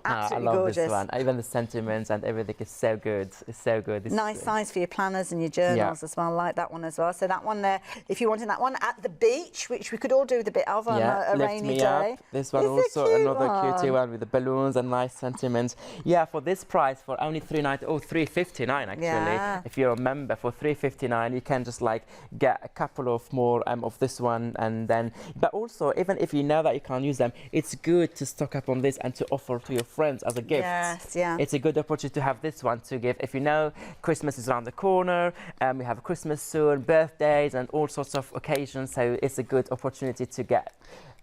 S1: Absolutely
S2: I love
S1: gorgeous.
S2: this one. Even the sentiments and everything is so good. It's so good. It's
S1: nice size for your planners and your journals as well. I like that one as well. So that one there, if you wanted that one at the beach, which we could all do with a bit of on a rainy day.
S2: Up. This one also another cutie one with the balloons and nice sentiments. Yeah, for this price, for only $3.90 or $3.59 actually.
S1: Yeah.
S2: If you're a member, for $3.59 you can just like get a couple of more of this one, and then. But also, even if you know that you can't use them, it's good to stock up on this and to offer to your friends as a gift.
S1: Yes, yeah.
S2: It's a good opportunity to have this one to give. If you know Christmas is around the corner, we have Christmas soon, birthdays and all sorts of occasions, so it's a good opportunity to get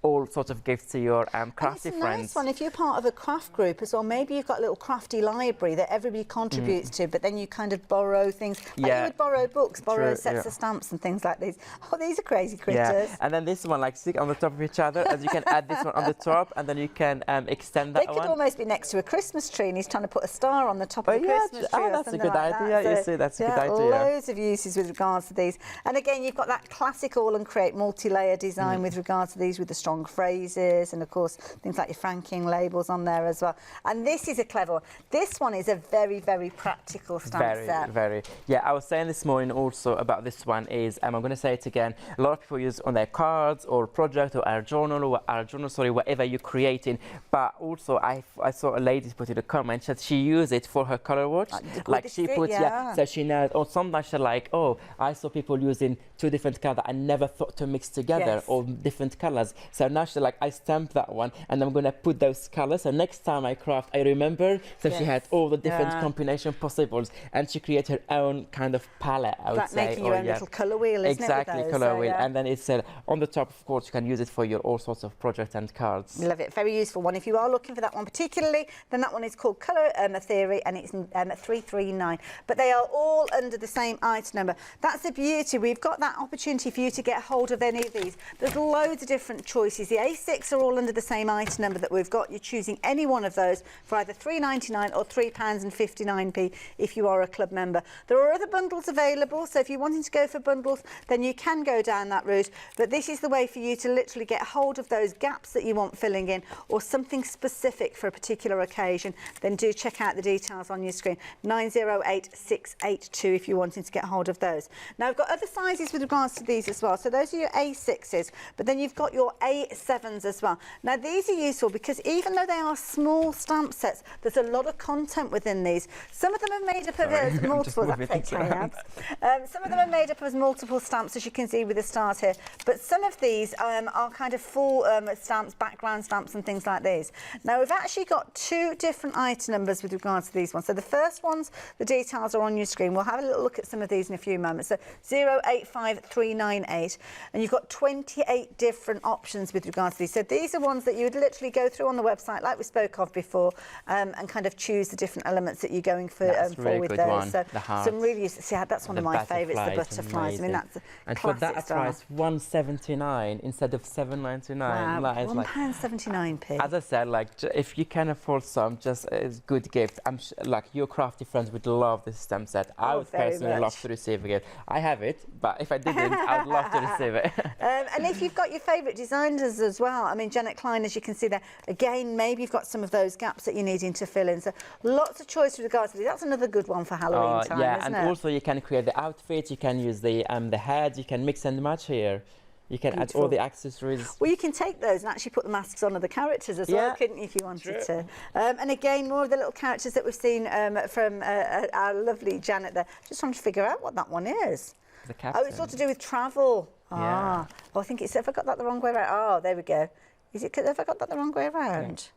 S2: all sorts of gifts to your crafty friends.
S1: Nice one. If you're part of a craft group as well, maybe you've got a little crafty library that everybody contributes to, but then you kind of borrow things. Like you would borrow books, borrow sets of stamps and things like these. Oh, these are crazy critters.
S2: Yeah, and then this one, like, stick on the top of each other, as you can add this one on the top, and then you can extend that one.
S1: They could almost be next to a Christmas tree, and he's trying to put a star on the top of the Christmas tree.
S2: Oh, that's a good idea.
S1: That.
S2: You see, that's a good idea.
S1: Loads of uses with regards to these. And again, you've got that classic AALL Create multi-layer design with regards to these, with the strong phrases, and of course things like your franking labels on there as well. And this is a clever one. This one is a very practical stamp set.
S2: Very. Yeah, I was saying this morning also about this one is, I'm going to say it again, a lot of people use on their cards or project or our journal, whatever you're creating. But also I saw a lady put in a comment that she used it for her color watch. Like she puts, so she knows, or sometimes she's like, oh, I saw people using two different colors that I never thought to mix together, or different colors. So now she's like, I stamp that one and I'm going to put those colors, so next time I craft I remember. So she had all the different combination possibles, and she created her own kind of palette, I would say.
S1: Making your own little colour wheel, isn't it?
S2: Exactly, colour wheel. And then it's on the top, of course, you can use it for your all sorts of projects and cards.
S1: Love it. Very useful one. If you are looking for that one particularly, then that one is called Colour Theory, and it's at $339. But they are all under the same item number. That's the beauty. We've got that opportunity for you to get hold of any of these. There's loads of different choices choices. The A6 are all under the same item number that we've got. You're choosing any one of those for either £3.99 or £3.59 if you are a club member. There are other bundles available, so if you're wanting to go for bundles, then you can go down that route. But this is the way for you to literally get hold of those gaps that you want filling in, or something specific for a particular occasion. Then do check out the details on your screen. 908682 if you're wanting to get hold of those. Now, I've got other sizes with regards to these as well. So those are your A6s, but then you've got your A7s as well. Now, these are useful because even though they are small stamp sets, there's a lot of content within these. Some of them are made up of multiple. Some of them are made up of multiple stamps, as you can see with the stars here. But some of these are kind of full stamps, background stamps, and things like these. Now, we've actually got two different item numbers with regards to these ones. So the first ones, the details are on your screen. We'll have a little look at some of these in a few moments. So 085398, and you've got 28 different options with regards to these. So these are ones that you would literally go through on the website, like we spoke of before, and kind of choose the different elements that you're going for,
S2: really
S1: with
S2: good
S1: those.
S2: one.
S1: So
S2: the heart.
S1: some really, see, that's one of my favourites, the butterflies. I mean, that's
S2: and
S1: for
S2: that price, £1.79 instead of £7.99.
S1: Wow,
S2: Like,
S1: £1.79.
S2: As I said, like if you can afford some, just as good gift. I'm like your crafty friends would love this stamp set. I would personally love to receive a gift. I have it, but if I didn't, I would love to receive it.
S1: And if you've got your favourite designers as well, I mean, Janet Klein, as you can see there, again, maybe you've got some of those gaps that you're needing to fill in. So lots of choice with regards to these. That's another good one for Halloween time,
S2: yeah,
S1: isn't
S2: and
S1: it?
S2: also you can create the outfits, you can use the heads, you can mix and match here. You can add all the accessories.
S1: Well, you can take those and actually put the masks on of the characters as well, couldn't you, if you wanted to? And again, more of the little characters that we've seen from our lovely Janet there. Just trying to figure out what that one is.
S2: The captain.
S1: Oh, it's all to do with travel.
S2: Yeah.
S1: Oh, I think it's, have I got that the wrong way around? Oh, there we go. Is it, have I got that the wrong way around? Yeah.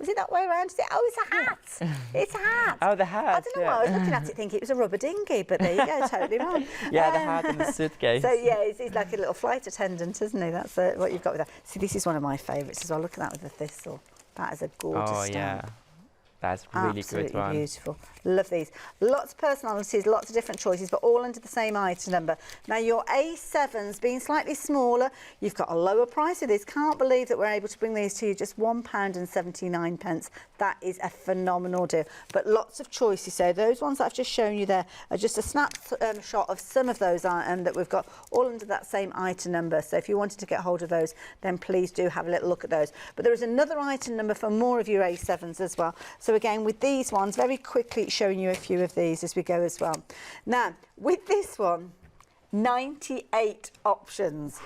S1: Was it that way around? Is it? Oh, it's a hat. It's a hat.
S2: Oh, the hat.
S1: I don't know why I was looking at it thinking it was a rubber dinghy, but there you go, totally wrong.
S2: Yeah, the hat and the suitcase.
S1: So, yeah, he's like a little flight attendant, isn't he? That's what you've got with that. See, this is one of my favourites as well. Look at that with the thistle. That is a gorgeous stamp.
S2: Yeah. That's really
S1: Absolutely
S2: good one.
S1: Beautiful. Love these. Lots of personalities, lots of different choices, but all under the same item number. Now, your A7s being slightly smaller, you've got a lower price of these. Can't believe that we're able to bring these to you just £1.79. That is a phenomenal deal. But lots of choices. So those ones that I've just shown you there are just a snapshot of some of those that we've got all under that same item number. So if you wanted to get hold of those, then please do have a little look at those. But there is another item number for more of your A7s as well. So again, with these ones, very quickly showing you a few of these as we go as well. Now, with this one, 98 options.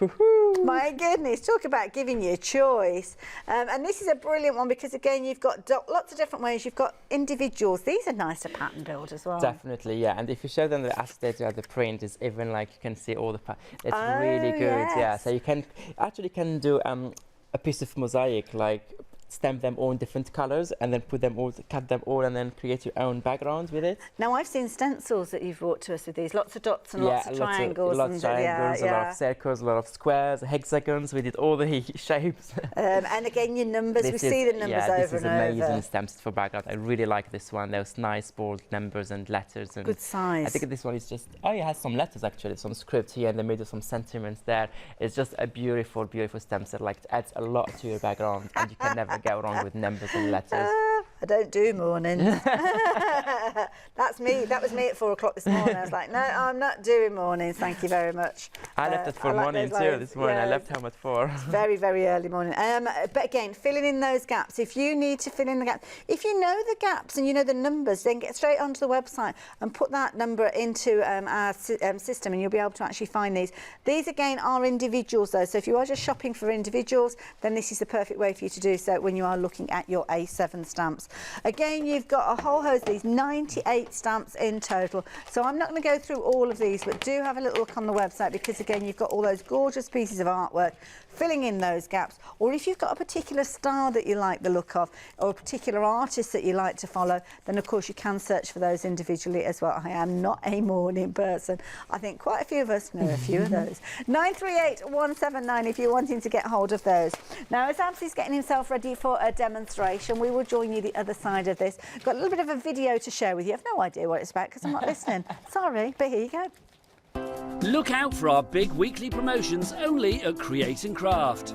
S1: My goodness, talk about giving you a choice. And this is a brilliant one because, again, you've got lots of different ways. You've got individuals. These are nice to pattern build as well.
S2: Definitely, yeah. And if you show them the acetate or the print, is even like you can see all the it's really good.
S1: Yes.
S2: Yeah, so you can actually do a piece of mosaic, like stamp them all in different colors and then cut them all and then create your own backgrounds with it.
S1: Now, I've seen stencils that you've brought to us with these, lots of dots and lots of triangles.
S2: Lots of triangles, a lot of circles, a lot of squares, hexagons. We did all the shapes.
S1: And again, your numbers, we see the numbers over and over.
S2: This is amazing stamps for background. I really like this one. Those nice bold numbers and letters. And
S1: good size.
S2: I think this one is just, it has some letters actually, some script here in the middle, some sentiments there. It's just a beautiful, beautiful stamp set. Like, it adds a lot to your background and you can never go wrong with numbers and letters.
S1: I don't do mornings. That's me. That was me at 4 o'clock this morning. I was like, no, I'm not doing mornings. Thank you very much.
S2: I left at 4 morning too this morning. Yeah. I left home at 4.
S1: It's very, very early morning. But again, filling in those gaps. If you need to fill in the gaps, if you know the gaps and you know the numbers, then get straight onto the website and put that number into our system and you'll be able to actually find these. These, again, are individuals though. So if you are just shopping for individuals, then this is the perfect way for you to do so when you are looking at your A7 stamps. Again, you've got a whole host of these, 98 stamps in total. So I'm not going to go through all of these, but do have a little look on the website because, again, you've got all those gorgeous pieces of artwork filling in those gaps. Or if you've got a particular star that you like the look of or a particular artist that you like to follow, then, of course, you can search for those individually as well. I am not a morning person. I think quite a few of us know a few of those. 938179 if you're wanting to get hold of those. Now, as Absy's getting himself ready for a demonstration, we will join you the other side of this. Got a little bit of a video to share with you. I've no idea what it's about because I'm not listening. Sorry, but here you go.
S4: Look out for our big weekly promotions only at Create and Craft.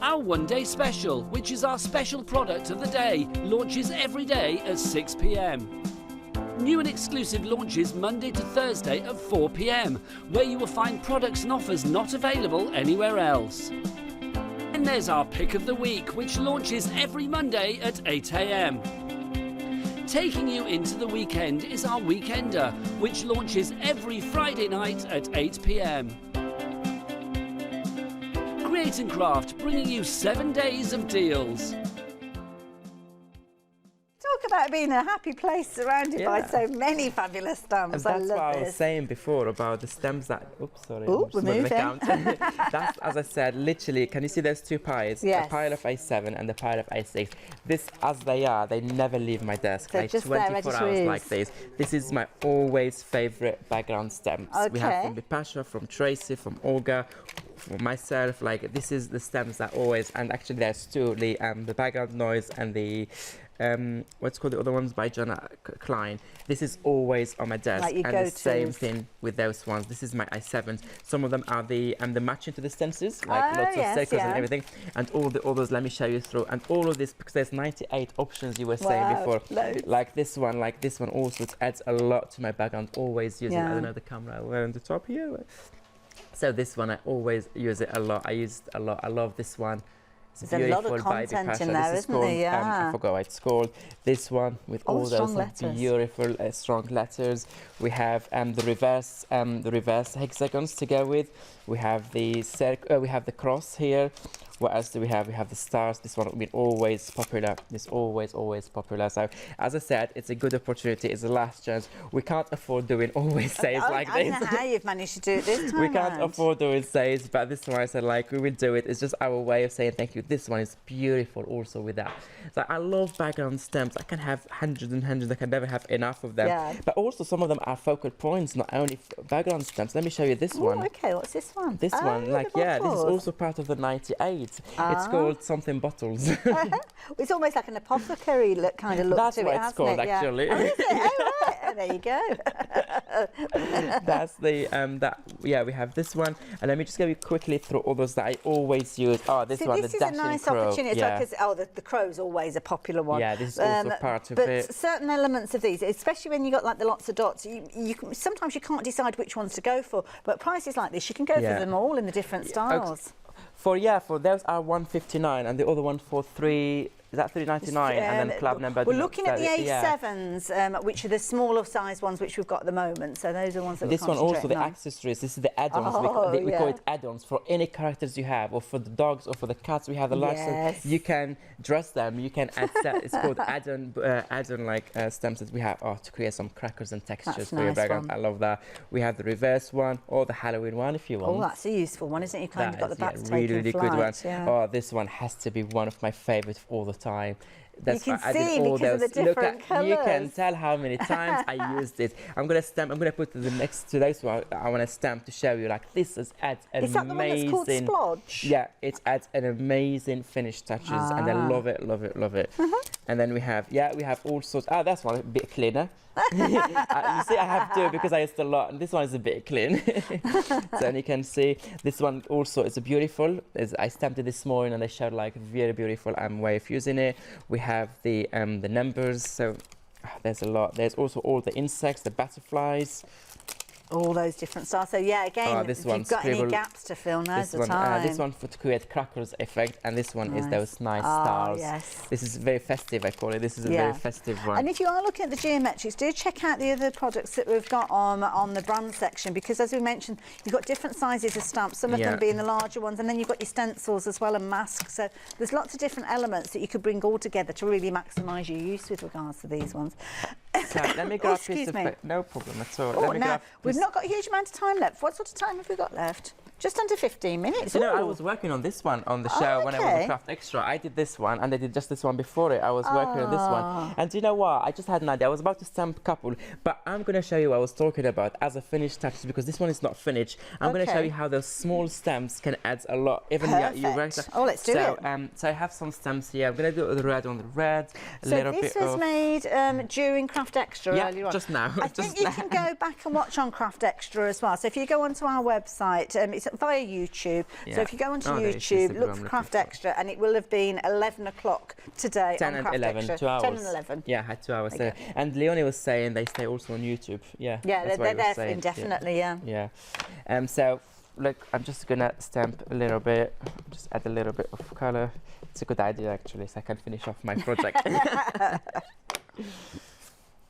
S4: Our one-day special, which is our special product of the day, launches every day at 6 p.m. New and exclusive launches Monday to Thursday at 4 p.m, where you will find products and offers not available anywhere else. And there's our pick of the week, which launches every Monday at 8 a.m. Taking you into the weekend is our Weekender, which launches every Friday night at 8 p.m. Create and Craft, bringing you 7 days of deals.
S1: Talk about being a happy place surrounded by so many fabulous stamps.
S2: And
S1: I
S2: that's
S1: love
S2: what
S1: this.
S2: I was saying before about the stems that... Oops, sorry.
S1: Ooh,
S2: I'm just
S1: we're
S2: moving the
S1: moving.
S2: count. That's, as I said, literally, can you see those two piles?
S1: Yes.
S2: A pile of A7 and the pile of A6. This, as they are, they never leave my desk.
S1: So
S2: like
S1: just there,
S2: 24
S1: ready to
S2: hours
S1: use.
S2: like this. This is my always favourite background stamps. We have
S1: Okay.
S2: from Bipasha, from Tracy, from Olga, for myself. Like, this is the stems that always... And actually, there's two, the background noise and the... what's called the other ones by John Klein. This is always on my desk,
S1: Like your
S2: and the same
S1: go-tos.
S2: thing with those ones. This is my i7s. Some of them are the matching to the stencils, like
S1: Oh,
S2: lots
S1: yes,
S2: of circles
S1: yeah.
S2: and everything, and all the others. Let me show you through, and all of this because there's 98 options you were saying
S1: Wow,
S2: before.
S1: loads.
S2: Like this one also it adds a lot to my background. Always using I
S1: Yeah.
S2: don't know the camera on the top here. So this one I always use it a lot. I use it a lot. I love this one. It's
S1: There's a lot of
S2: beautiful by
S1: content
S2: Bipasha.
S1: in there,
S2: This is
S1: isn't
S2: called,
S1: there? Yeah.
S2: I forgot what it's called. This one with
S1: Oh,
S2: all
S1: strong
S2: those
S1: letters.
S2: beautiful strong letters. We have the reverse hexagons to go with. We have the we have the cross here. What else do we have? We have the stars. This one has been always popular. It's always popular. So as I said, it's a good opportunity. It's the last chance. We can't afford doing always sales like
S1: I
S2: this.
S1: don't know how you've managed to do it this time
S2: We can't
S1: round.
S2: afford doing sales, but this one I said like we will do it. It's just our way of saying thank you. This one is beautiful also with that. So I love background stamps. I can have hundreds and hundreds. I can never have enough of them.
S1: Yeah.
S2: But also some of them are focal points, not only background stamps. Let me show you this
S1: Oh,
S2: one.
S1: okay, what's this one?
S2: This
S1: Oh,
S2: one, like
S1: the
S2: yeah, this is
S1: bottles.
S2: also part of the 98. It's
S1: Ah.
S2: called something bottles.
S1: It's almost like an apothecary look, kind of look
S2: That's
S1: to it,
S2: what it's
S1: hasn't
S2: called
S1: it? Yeah.
S2: actually.
S1: Oh, is it? Oh, right. Oh, there you go.
S2: That's the we have this one, and let me just go quickly through others that I always use. Oh, this
S1: So
S2: one,
S1: this
S2: the
S1: is a
S2: dashing
S1: nice
S2: crow.
S1: opportunity.
S2: Yeah.
S1: It's like, the crow's always a popular one.
S2: Yeah, this is also part of
S1: but
S2: it.
S1: certain elements of these, especially when you got like the lots of dots, sometimes you can't decide which ones to go for. But prices like this, you can go
S2: Yeah.
S1: for them all in the different styles.
S2: For those are 159, and the other one for three. Is that 399? And then club number.
S1: We're looking at the
S2: 30, yeah.
S1: A7s, which are the smaller size ones which we've got at the moment. So those are the ones that
S2: This
S1: we're
S2: one also
S1: concentrating
S2: the
S1: on.
S2: accessories. This is the add-ons.
S1: Oh,
S2: we call
S1: yeah.
S2: it add-ons for any characters you have, or for the dogs, or for the cats. We have the large.
S1: Yes.
S2: You can dress them. You can add. It's called add-on like stamps that we have to create some crackers and textures
S1: That's
S2: for your
S1: nice
S2: background.
S1: one.
S2: I love that. We have the reverse one or the Halloween one if you want.
S1: Oh, that's a useful one, isn't it? You kind of got the backs
S2: really,
S1: taking
S2: really
S1: flight.
S2: good one.
S1: Yeah.
S2: Oh, this one has to be one of my favorites all the time.
S1: You can
S2: I did
S1: see
S2: all
S1: because of the
S2: those. Look
S1: different
S2: at, you can
S1: colours.
S2: tell how many times I used it. I'm gonna put the next to those one. I want to stamp to show you. Like this adds an
S1: Is that the one that's called
S2: amazing.
S1: splodge?
S2: Yeah, it adds an amazing finish touches, and I love it, love it, love it. And then we have all sorts. Oh, that's one a bit cleaner. You see, I have two because I used a lot, and this one is a bit clean. So and you can see this one also is a beautiful. I stamped it this morning, and I showed like a very beautiful way of using it. We have the numbers. So there's a lot. There's also all the insects, the butterflies.
S1: All those different styles. So yeah, again,
S2: this
S1: if
S2: one,
S1: you've got any
S2: scribble.
S1: gaps to fill, now's the
S2: This
S1: time.
S2: one to create crackers effect, and this one is
S1: Nice.
S2: those nice
S1: Oh,
S2: stars.
S1: yes.
S2: This is very festive, I call it. This is a very festive one.
S1: And if you are looking at the geometrics, do check out the other products that we've got on the brand section, because as we mentioned, you've got different sizes of stamps, some of them being the larger ones, and then you've got your stencils as well and masks. So there's lots of different elements that you could bring all together to really maximise your use with regards to these ones.
S2: So let me grab a piece
S1: excuse
S2: of
S1: me.
S2: no problem at all.
S1: Oh,
S2: Let me
S1: now,
S2: grab
S1: we've
S2: piece-
S1: not got a huge amount of time left. What sort of time have we got left? Just under 15 minutes.
S2: You know, I
S1: Ooh.
S2: was working on this one on the show when I was
S1: okay.
S2: a Craft Extra. I did this one, and I did just this one before it. I was working on this one. And do you know what? I just had an idea. I was about to stamp a couple, but I'm going to show you what I was talking about as a finished touch, because this one is not finished. I'm going to show you how those small stamps can add a lot. Even
S1: Perfect. Oh, let's do it.
S2: So I have some stamps here. I'm going to do the red on the red. A
S1: So
S2: little
S1: this
S2: bit
S1: was
S2: of...
S1: made during Craft Extra earlier on.
S2: just now.
S1: I think you can go back and watch on Craft Extra as well. So if you go onto our website, it's via YouTube. So
S2: Yeah.
S1: if you go onto
S2: Oh, there it is, the
S1: YouTube,
S2: one
S1: look
S2: I'm
S1: for
S2: looking
S1: Craft
S2: for.
S1: Extra, and it will have been 11 o'clock today
S2: 10
S1: on
S2: and
S1: Craft
S2: 11,
S1: Extra.
S2: 2 hours.
S1: 10 and 11.
S2: Yeah, I had 2 hours
S1: Okay.
S2: there. And Leonie was saying they stay also on YouTube. Yeah,
S1: Yeah,
S2: that's what
S1: they're
S2: he was
S1: there
S2: saying.
S1: indefinitely, yeah.
S2: Yeah. So, look, I'm just gonna stamp a little bit, just add a little bit of color. It's a good idea actually, so I can finish off my project.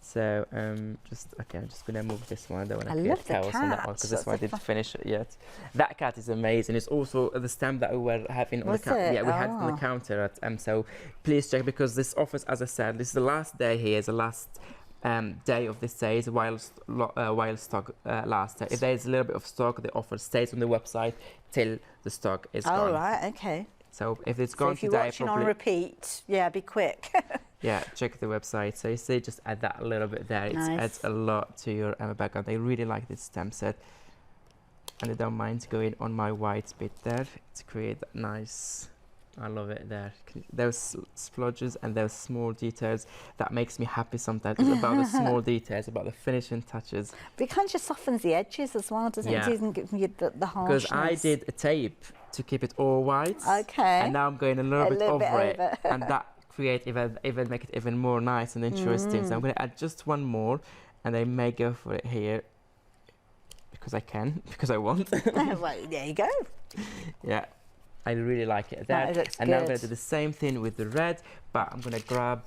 S2: So, okay, I'm just gonna move this one. I don't want
S1: I
S2: to
S1: love
S2: create
S1: the
S2: chaos on that
S1: cat.
S2: one because this
S1: That's
S2: one
S1: a
S2: didn't
S1: fa-
S2: finish it yet. That cat is amazing. It's also the stamp that we were having on
S1: Was
S2: the counter.
S1: it?
S2: Yeah, we had it on
S1: Oh.
S2: the counter at so please check because this offers, as I said, this is the last day here, is the last day of this day, is while stock lasts. If there's a little bit of stock, the offer stays on the website till the stock is
S1: Oh,
S2: gone.
S1: right, okay.
S2: So if it's
S1: So
S2: gone
S1: if you're
S2: today,
S1: watching
S2: probably
S1: on repeat, yeah, be quick.
S2: yeah, check the website. So you see, just add that a little bit there. It
S1: Nice.
S2: adds a lot to your background. I really like this stamp set, and I don't mind going on my white bit there to create that nice. I love it there. Those splodges and those small details, that makes me happy sometimes. It's about the small details, about the finishing touches.
S1: But it kind of just softens the edges as well, doesn't
S2: Yeah.
S1: it? It doesn't give you the harshness.
S2: Because I did a tape to keep it all white.
S1: Okay.
S2: And now I'm going a little bit
S1: little bit
S2: over it.
S1: over.
S2: And that create even make it even more nice and interesting. So I'm going to add just one more, and I may go for it here because I can, because I want.
S1: Well, there you go.
S2: Yeah, I really like it there.
S1: That looks
S2: And now I'm
S1: good.
S2: going to do the same thing with the red, but I'm going to grab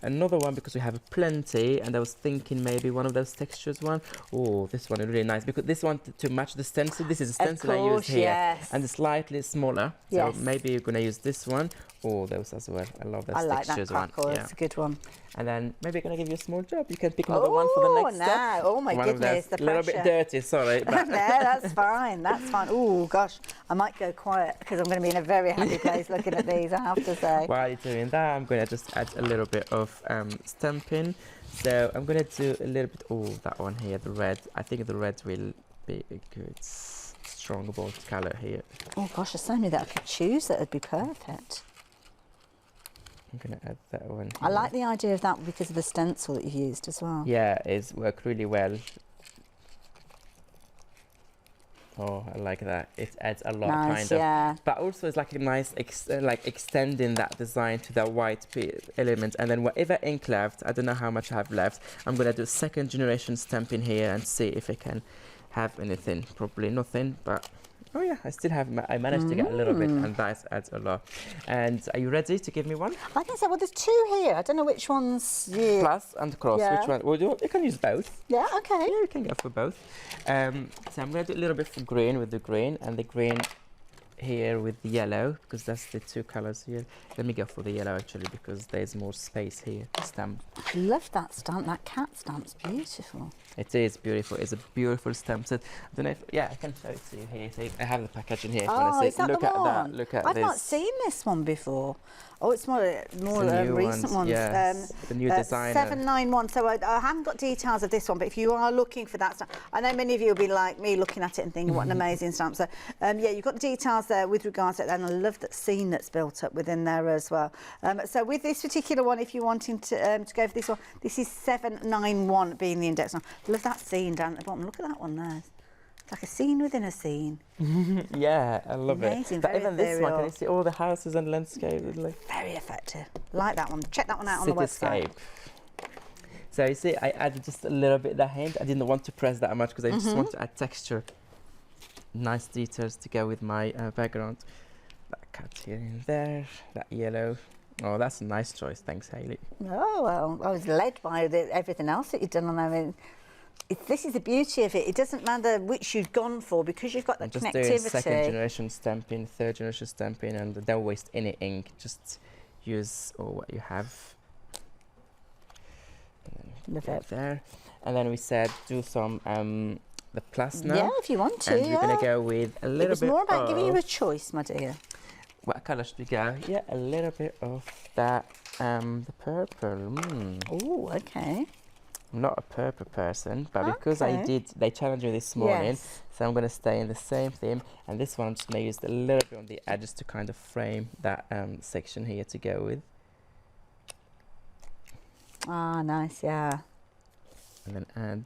S2: another one because we have plenty, and I was thinking maybe one of those textures one. Oh, this one is really nice because this one to match the stencil. This is a stencil I used here,
S1: yes.
S2: and it's slightly smaller. So
S1: Yes.
S2: maybe you're going to use this one. Oh, those as well. I love those
S1: I like that
S2: textures one.
S1: crackle.
S2: Yeah.
S1: It's a good one.
S2: And then maybe I'm going to give you a small job. You can pick another one for the next
S1: no.
S2: step.
S1: Oh, my
S2: One of
S1: goodness,
S2: those.
S1: the
S2: A little bit
S1: pressure.
S2: dirty, sorry.
S1: No,
S2: But
S1: that's fine. That's fine. Oh, gosh. I might go quiet because I'm going to be in a very happy place looking at these, I have to say.
S2: while you're doing that, I'm going to just add a little bit of stamping. So I'm going to do a little bit, oh, that one here, the red. I think the red will be a good, strong, bold colour here.
S1: Oh, gosh, there's so many that I could choose that would be perfect.
S2: I'm going to add that one
S1: I
S2: here.
S1: like the idea of that because of the stencil that you've used as well.
S2: Yeah, it's worked really well. Oh, I like that. It adds a lot,
S1: Nice,
S2: kind of.
S1: yeah.
S2: But also, it's like a nice, like extending that design to that white element. And then whatever ink left, I don't know how much I have left. I'm gonna do second generation stamping here and see if I can have anything. Probably nothing, but oh yeah, I still have. I managed to get a little bit, and that adds a lot. And are you ready to give me one?
S1: I think so. Well, there's two here. I don't know which one's you.
S2: Plus and cross.
S1: Yeah.
S2: Which one? Well, you can use both.
S1: Yeah, okay.
S2: Yeah, you can go for both. So I'm going to do a little bit for green with the green, and the green here with the yellow, because that's the two colors here. Let me go for the yellow actually, because there's more space here to stamp.
S1: I love that stamp. That cat stamp's beautiful.
S2: It is beautiful. It's a beautiful stamp set. I don't know if, yeah, I can show it to you here. So I have the packaging here. if you wanna
S1: Oh,
S2: see
S1: is
S2: it.
S1: that
S2: Look
S1: the
S2: at
S1: one?
S2: that. Look at
S1: I've
S2: this.
S1: not seen this one before. Oh, it's more
S2: The new
S1: recent ones.
S2: Yes, the new designer.
S1: 791. So I haven't got details of this one, but if you are looking for that stamp, I know many of you will be like me looking at it and thinking, what an amazing stamp. So, yeah, you've got the details there with regards to it, and I love that scene that's built up within there as well. So with this particular one, if you're wanting to go for this one, this is 791 being the index number. I love that scene down at the bottom. Look at that one there. It's like a scene within a scene.
S2: Yeah, I love
S1: Amazing,
S2: it. But
S1: very
S2: even this one, can
S1: ethereal.
S2: you see all the houses and landscape? Like
S1: Very effective. Like that one. Check that one out on the website.
S2: cityscape. So you see, I added just a little bit of the hint. I didn't want to press that much because I just want to add texture, nice details to go with my background. That cut here and there, that yellow. Oh, that's a nice choice. Thanks, Hayley.
S1: Oh, well, I was led by everything else that you've done on there. I mean, this is the beauty of it. It doesn't matter which you've gone for because you've got the
S2: I'm just
S1: connectivity.
S2: doing second generation stamping, third generation stamping, and don't waste any ink. Just use all what you have. And
S1: Love
S2: then
S1: it.
S2: there. And then we said do some the plus now.
S1: Yeah, if you want to,
S2: And we're
S1: yeah.
S2: going to go with a little
S1: It was
S2: bit
S1: more about giving you
S2: of-
S1: a choice, my dear.
S2: What colour should we go? Yeah, a little bit of that, the purple.
S1: Oh, okay.
S2: I'm not a purple person, but because they challenged me this morning,
S1: Yes.
S2: so I'm going to stay in the same theme. And this one I'm just going to use a little bit on the edges to kind of frame that section here to go with.
S1: Ah, nice, yeah.
S2: And then add,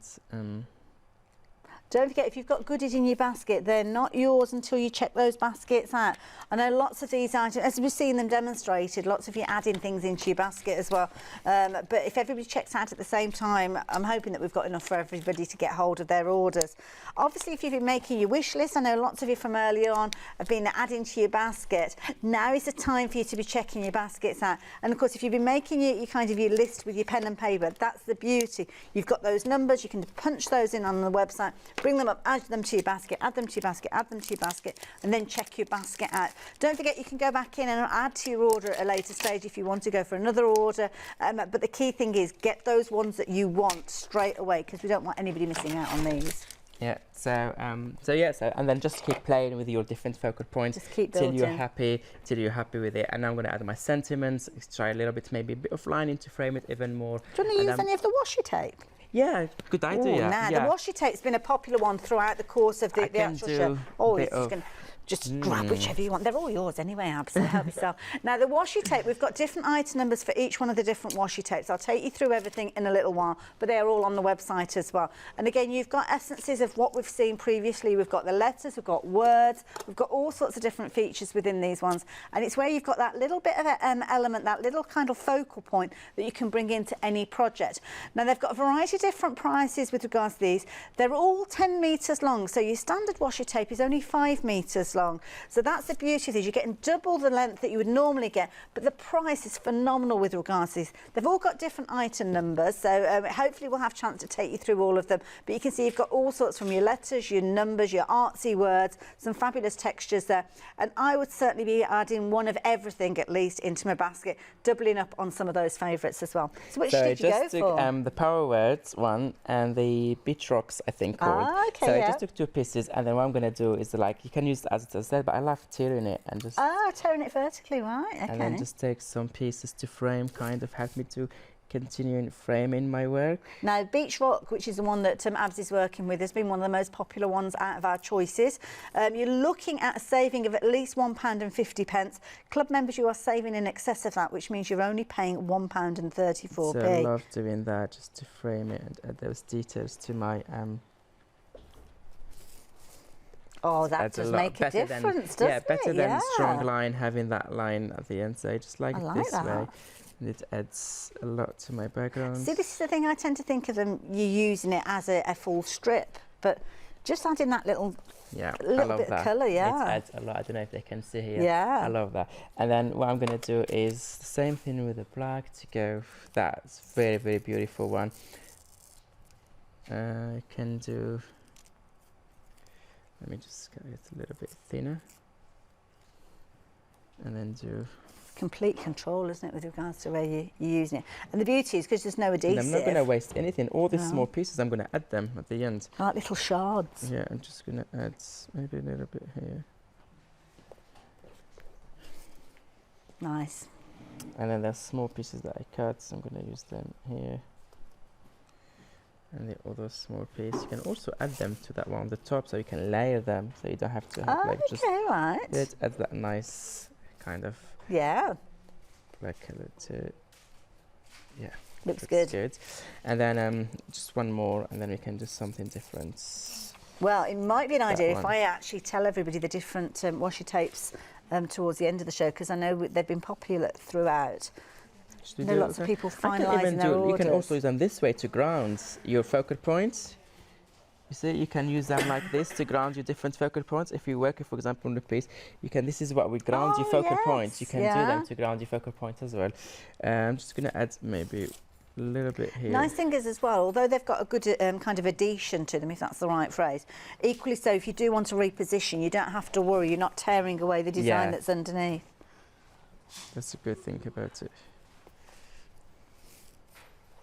S1: Don't forget, if you've got goodies in your basket, they're not yours until you check those baskets out. I know lots of these items, as we've seen them demonstrated, lots of you adding things into your basket as well. But if everybody checks out at the same time, I'm hoping that we've got enough for everybody to get hold of their orders. Obviously, if you've been making your wish list, I know lots of you from earlier on have been adding to your basket. Now is the time for you to be checking your baskets out. And of course, if you've been making your list with your pen and paper, that's the beauty. You've got those numbers, you can punch those in on the website, bring them up, add them to your basket, add them to your basket, add them to your basket, and then check your basket out. Don't forget, you can go back in and add to your order at a later stage if you want to go for another order. But the key thing is get those ones that you want straight away, because we don't want anybody missing out on these.
S2: Yeah, so and then just keep playing with your different focal points
S1: Just keep
S2: till you're
S1: building.
S2: happy with it. And I'm going to add my sentiments, try a little bit, maybe a bit of lining to frame it even more.
S1: Do you want to use any of the washi tape?
S2: Yeah, good idea.
S1: The washi tape's been a popular one throughout the course of the actual show. Oh, it's just going to just grab whichever you want. They're all yours anyway, Ab, so help yourself. Now, the washi tape, we've got different item numbers for each one of the different washi tapes. I'll take you through everything in a little while, but they're all on the website as well. And again, you've got essences of what we've seen previously. We've got the letters, we've got words, we've got all sorts of different features within these ones. And it's where you've got that little bit of an element, that little kind of focal point that you can bring into any project. Now, they've got a variety of different prices with regards to these. They're all 10 metres long, so your standard washi tape is only 5 metres long. So that's the beauty of these. You're getting double the length that you would normally get, but the price is phenomenal with regards to these. They've all got different item numbers, so hopefully we'll have a chance to take you through all of them. But you can see you've got all sorts from your letters, your numbers, your artsy words, some fabulous textures there. And I would certainly be adding one of everything at least into my basket, doubling up on some of those favourites as well. So which did you go for?
S2: So I just took the Power Words one and the Beach Rocks, I think, called.
S1: Okay,
S2: so I just took 2 pieces, and then what I'm going to do is you can use it as it said, but I love tearing it and just...
S1: tearing it vertically, right, okay.
S2: And then just take some pieces to frame, kind of help me to continue framing my work.
S1: Now, Beach Rock, which is the one that Abs is working with, has been one of the most popular ones out of our choices. You're looking at a saving of at least £1.50. Club members, you are saving in excess of that, which means you're only paying £1.34.
S2: So I love doing that, just to frame it and add those details to my...
S1: Oh, that does make a difference, doesn't it?
S2: Yeah, better than strong line, having that line at the end. So I just like it this way. And it adds a lot to my background.
S1: See, this is the thing, I tend to think of them, you're using it as a full strip, but just adding that little bit of colour,
S2: It adds a lot. I don't know if they can see here.
S1: Yeah.
S2: I love that. And then what I'm going to do is the same thing with the black to go. That's very, very beautiful one. I can do... Let me just get it a little bit thinner. And then do...
S1: Complete control, isn't it, with regards to where you're using it. And the beauty is, because there's no adhesive...
S2: And I'm not going to waste anything. All these small pieces, I'm going to add them at the end.
S1: Like little shards.
S2: Yeah, I'm just going to add maybe a little bit here.
S1: Nice.
S2: And then there's small pieces that I cut, so I'm going to use them here. And the other small piece, you can also add them to that one on the top, so you can layer them, so you don't have to have just...
S1: right.
S2: It adds that nice kind of...
S1: Yeah.
S2: Like a little... Yeah.
S1: Looks good.
S2: And then just one more, and then we can do something different.
S1: Well, it might be an idea if I actually tell everybody the different washi tapes towards the end of the show, because I know they've been popular throughout. There are lots of people finalising their orders.
S2: You can also use them this way to ground your focal points. You see, you can use them like this to ground your different focal points. If you're working, for example, on a piece, you can. This is what we ground your focal points. You can do them to ground your focal points as well. I'm just going to add maybe a little bit here.
S1: Nice thing is as well, although they've got a good kind of adhesion to them, if that's the right phrase, equally so, if you do want to reposition, you don't have to worry. You're not tearing away the design that's underneath.
S2: That's a good thing about it.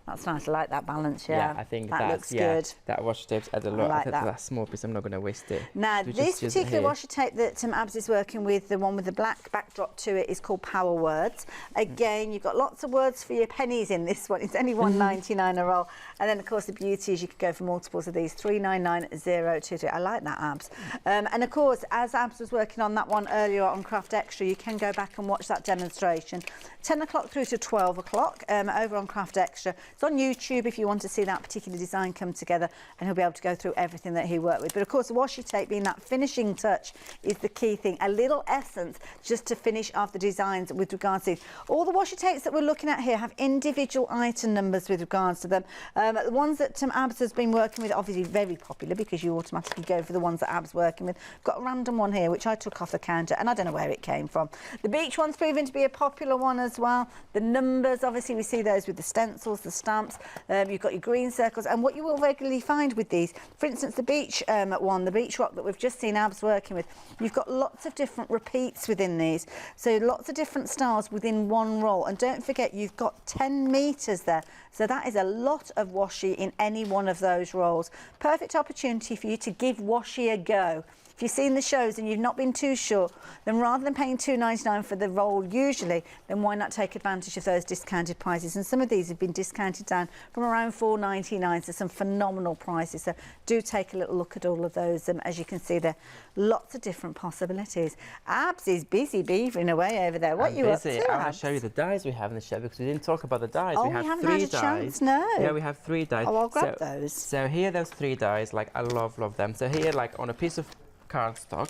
S1: That's nice. I like that balance,
S2: I think
S1: that looks good.
S2: That washi tape's add a lot.
S1: I like
S2: that small piece, I'm not going to waste it.
S1: Now, this particular washi tape that Abs is working with, the one with the black backdrop to it, is called Power Words. Again, you've got lots of words for your pennies in this one. It's only $1.99 a roll. And then, of course, the beauty is you could go for multiples of these, $3.99.023. I like that, Abs. And, of course, as Abs was working on that one earlier on Craft Extra, you can go back and watch that demonstration. 10 o'clock through to 12 o'clock over on Craft Extra. It's on YouTube if you want to see that particular design come together, and he'll be able to go through everything that he worked with. But of course, the washi tape being that finishing touch is the key thing. A little essence just to finish off the designs with regards to all the washi tapes that we're looking at here have individual item numbers with regards to them. The ones that Abs has been working with, obviously very popular because you automatically go for the ones that Ab's working with. Got a random one here which I took off the counter and I don't know where it came from. The beach one's proven to be a popular one as well. The numbers, obviously we see those with the stencils, the stamps. You've got your green circles, and what you will regularly find with these, for instance the beach one, the beach rock that we've just seen Abs working with, you've got lots of different repeats within these, so lots of different styles within one roll. And don't forget, you've got 10 metres there, so that is a lot of washi in any one of those rolls. Perfect opportunity for you to give washi a go. If you've seen the shows and you've not been too sure, then rather than paying £2.99 for the roll usually, then why not take advantage of those discounted prices? And some of these have been discounted down from around £4.99 to some phenomenal prices. So do take a little look at all of those. As you can see there, lots of different possibilities. Abs is busy beavering away over there. What are you up to,
S2: I want
S1: Abs?
S2: to show you the dies we have in the show because we didn't talk about the dies.
S1: Oh,
S2: we have
S1: we haven't
S2: 3
S1: had a
S2: dies.
S1: chance, no.
S2: Yeah, we have 3 dies.
S1: Oh, I'll grab those.
S2: So here, those 3 dies, like I love them. So here, like on a piece of cardstock,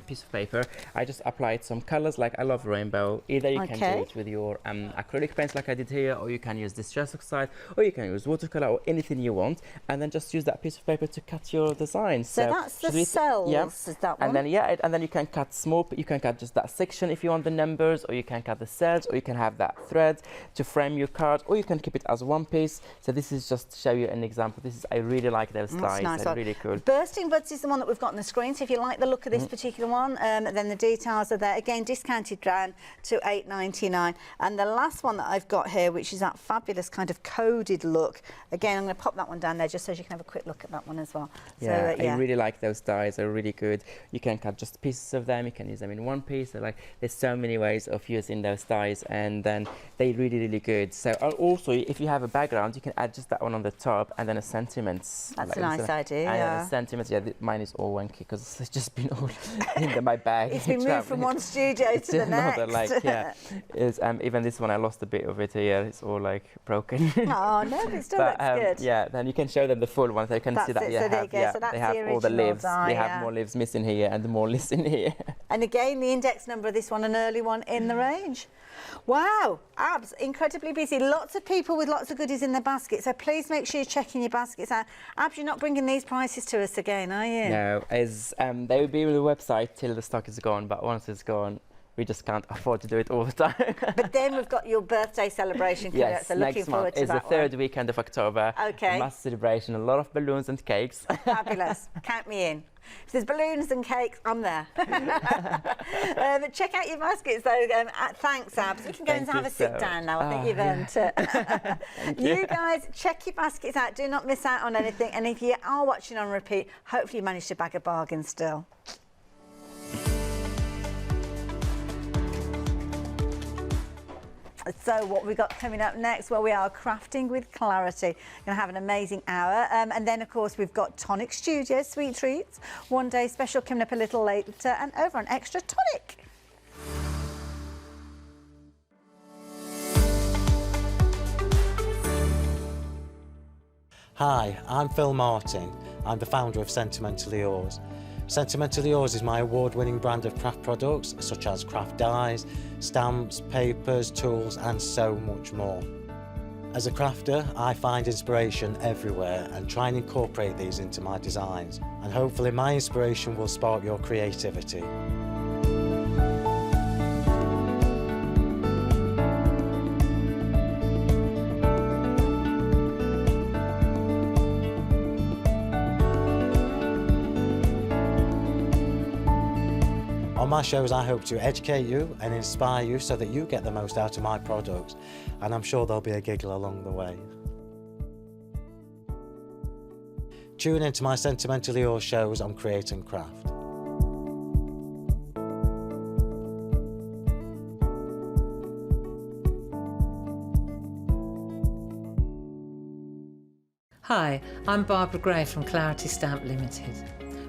S2: piece of paper, I just applied some colors. Like I love rainbow. Either you can do it with your acrylic paints like I did here, or you can use distress oxide, or you can use watercolor, or anything you want, and then just use that piece of paper to cut your design.
S1: So that's the cells,
S2: yeah.
S1: is that one?
S2: And then and then you can cut you can cut just that section if you want the numbers, or you can cut the cells, or you can have that thread to frame your card, or you can keep it as one piece. So this is just to show you an example. I really like those dies.
S1: Nice.
S2: They're really cool.
S1: Bursting Buds is the one that we've got on the screen, so if you like the look of this particular one, then the details are there. Again, discounted down to £8.99. And the last one that I've got here, which is that fabulous kind of coded look. Again, I'm going to pop that one down there just so you can have a quick look at that one as well.
S2: Yeah,
S1: So,
S2: I really like those dies. They're really good. You can cut just pieces of them. You can use them in one piece. There's so many ways of using those dies, and then they're really, really good. So also, if you have a background, you can add just that one on the top, and then a sentiments.
S1: That's a nice idea.
S2: And a sentiments. Yeah, mine is all wanky because it's just been all in my bag.
S1: It's been moved from one studio to the next.
S2: Even this one, I lost a bit of it here. It's all like broken.
S1: Oh no, but it still looks good.
S2: Yeah, then you can show them the full one, so you can see that they have all the leaves. They have more leaves missing here and more leaves in here.
S1: And again, the index number of this one, an early one in the range. Wow, Abs, incredibly busy. Lots of people with lots of goodies in their basket, so please make sure you're checking your baskets out. Abs, you're not bringing these prices to us again, are you?
S2: No, they will be on the website till the stock is gone, but once it's gone, we just can't afford to do it all the time.
S1: But then we've got your birthday celebration coming up, so looking forward to that.
S2: It's the 3rd weekend of October.
S1: Okay.
S2: A massive celebration, a lot of balloons and cakes.
S1: Fabulous. Count me in. If there's balloons and cakes, I'm there. Check out your baskets though. Thanks, Abs. You can go and have a sit down now. I think you've earned it. You guys, check your baskets out. Do not miss out on anything. And if you are watching on repeat, hopefully you managed to bag a bargain still. So what we got coming up next? Well, we are crafting with clarity. Going to have an amazing hour. And then, of course, we've got Tonic Studio, Sweet Treats. One day special coming up a little later. And over on Extra Tonic.
S5: Hi, I'm Phil Martin. I'm the founder of Sentimentally Yours. Sentimentally Yours is my award-winning brand of craft products such as craft dies, stamps, papers, tools and so much more. As a crafter, I find inspiration everywhere and try and incorporate these into my designs, and hopefully my inspiration will spark your creativity. On my shows, I hope to educate you and inspire you so that you get the most out of my products, and I'm sure there'll be a giggle along the way. Tune into my Sentimentally Yours shows on Create and Craft.
S6: Hi, I'm Barbara Gray from Clarity Stamp Limited.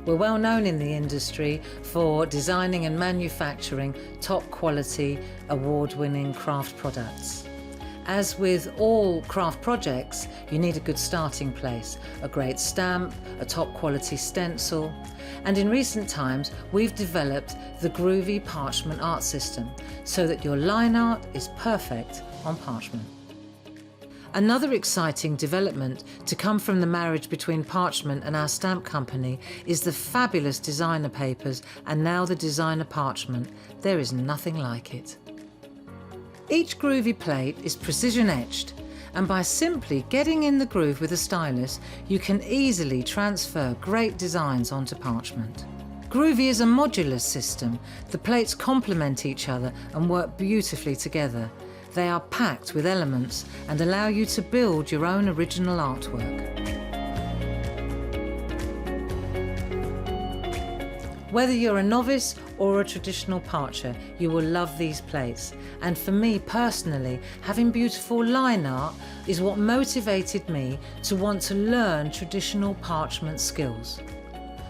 S6: We're well known in the industry for designing and manufacturing top quality, award-winning craft products. As with all craft projects, you need a good starting place, a great stamp, a top quality stencil, and in recent times we've developed the groovy parchment art system so that your line art is perfect on parchment. Another exciting development to come from the marriage between parchment and our stamp company is the fabulous designer papers and now the designer parchment. There is nothing like it. Each groovy plate is precision etched, and by simply getting in the groove with a stylus, you can easily transfer great designs onto parchment. Groovy is a modular system. The plates complement each other and work beautifully together. They are packed with elements and allow you to build your own original artwork. Whether you're a novice or a traditional parcher, you will love these plates. And for me personally, having beautiful line art is what motivated me to want to learn traditional parchment skills.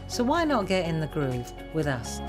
S6: So why not get in the groove with us?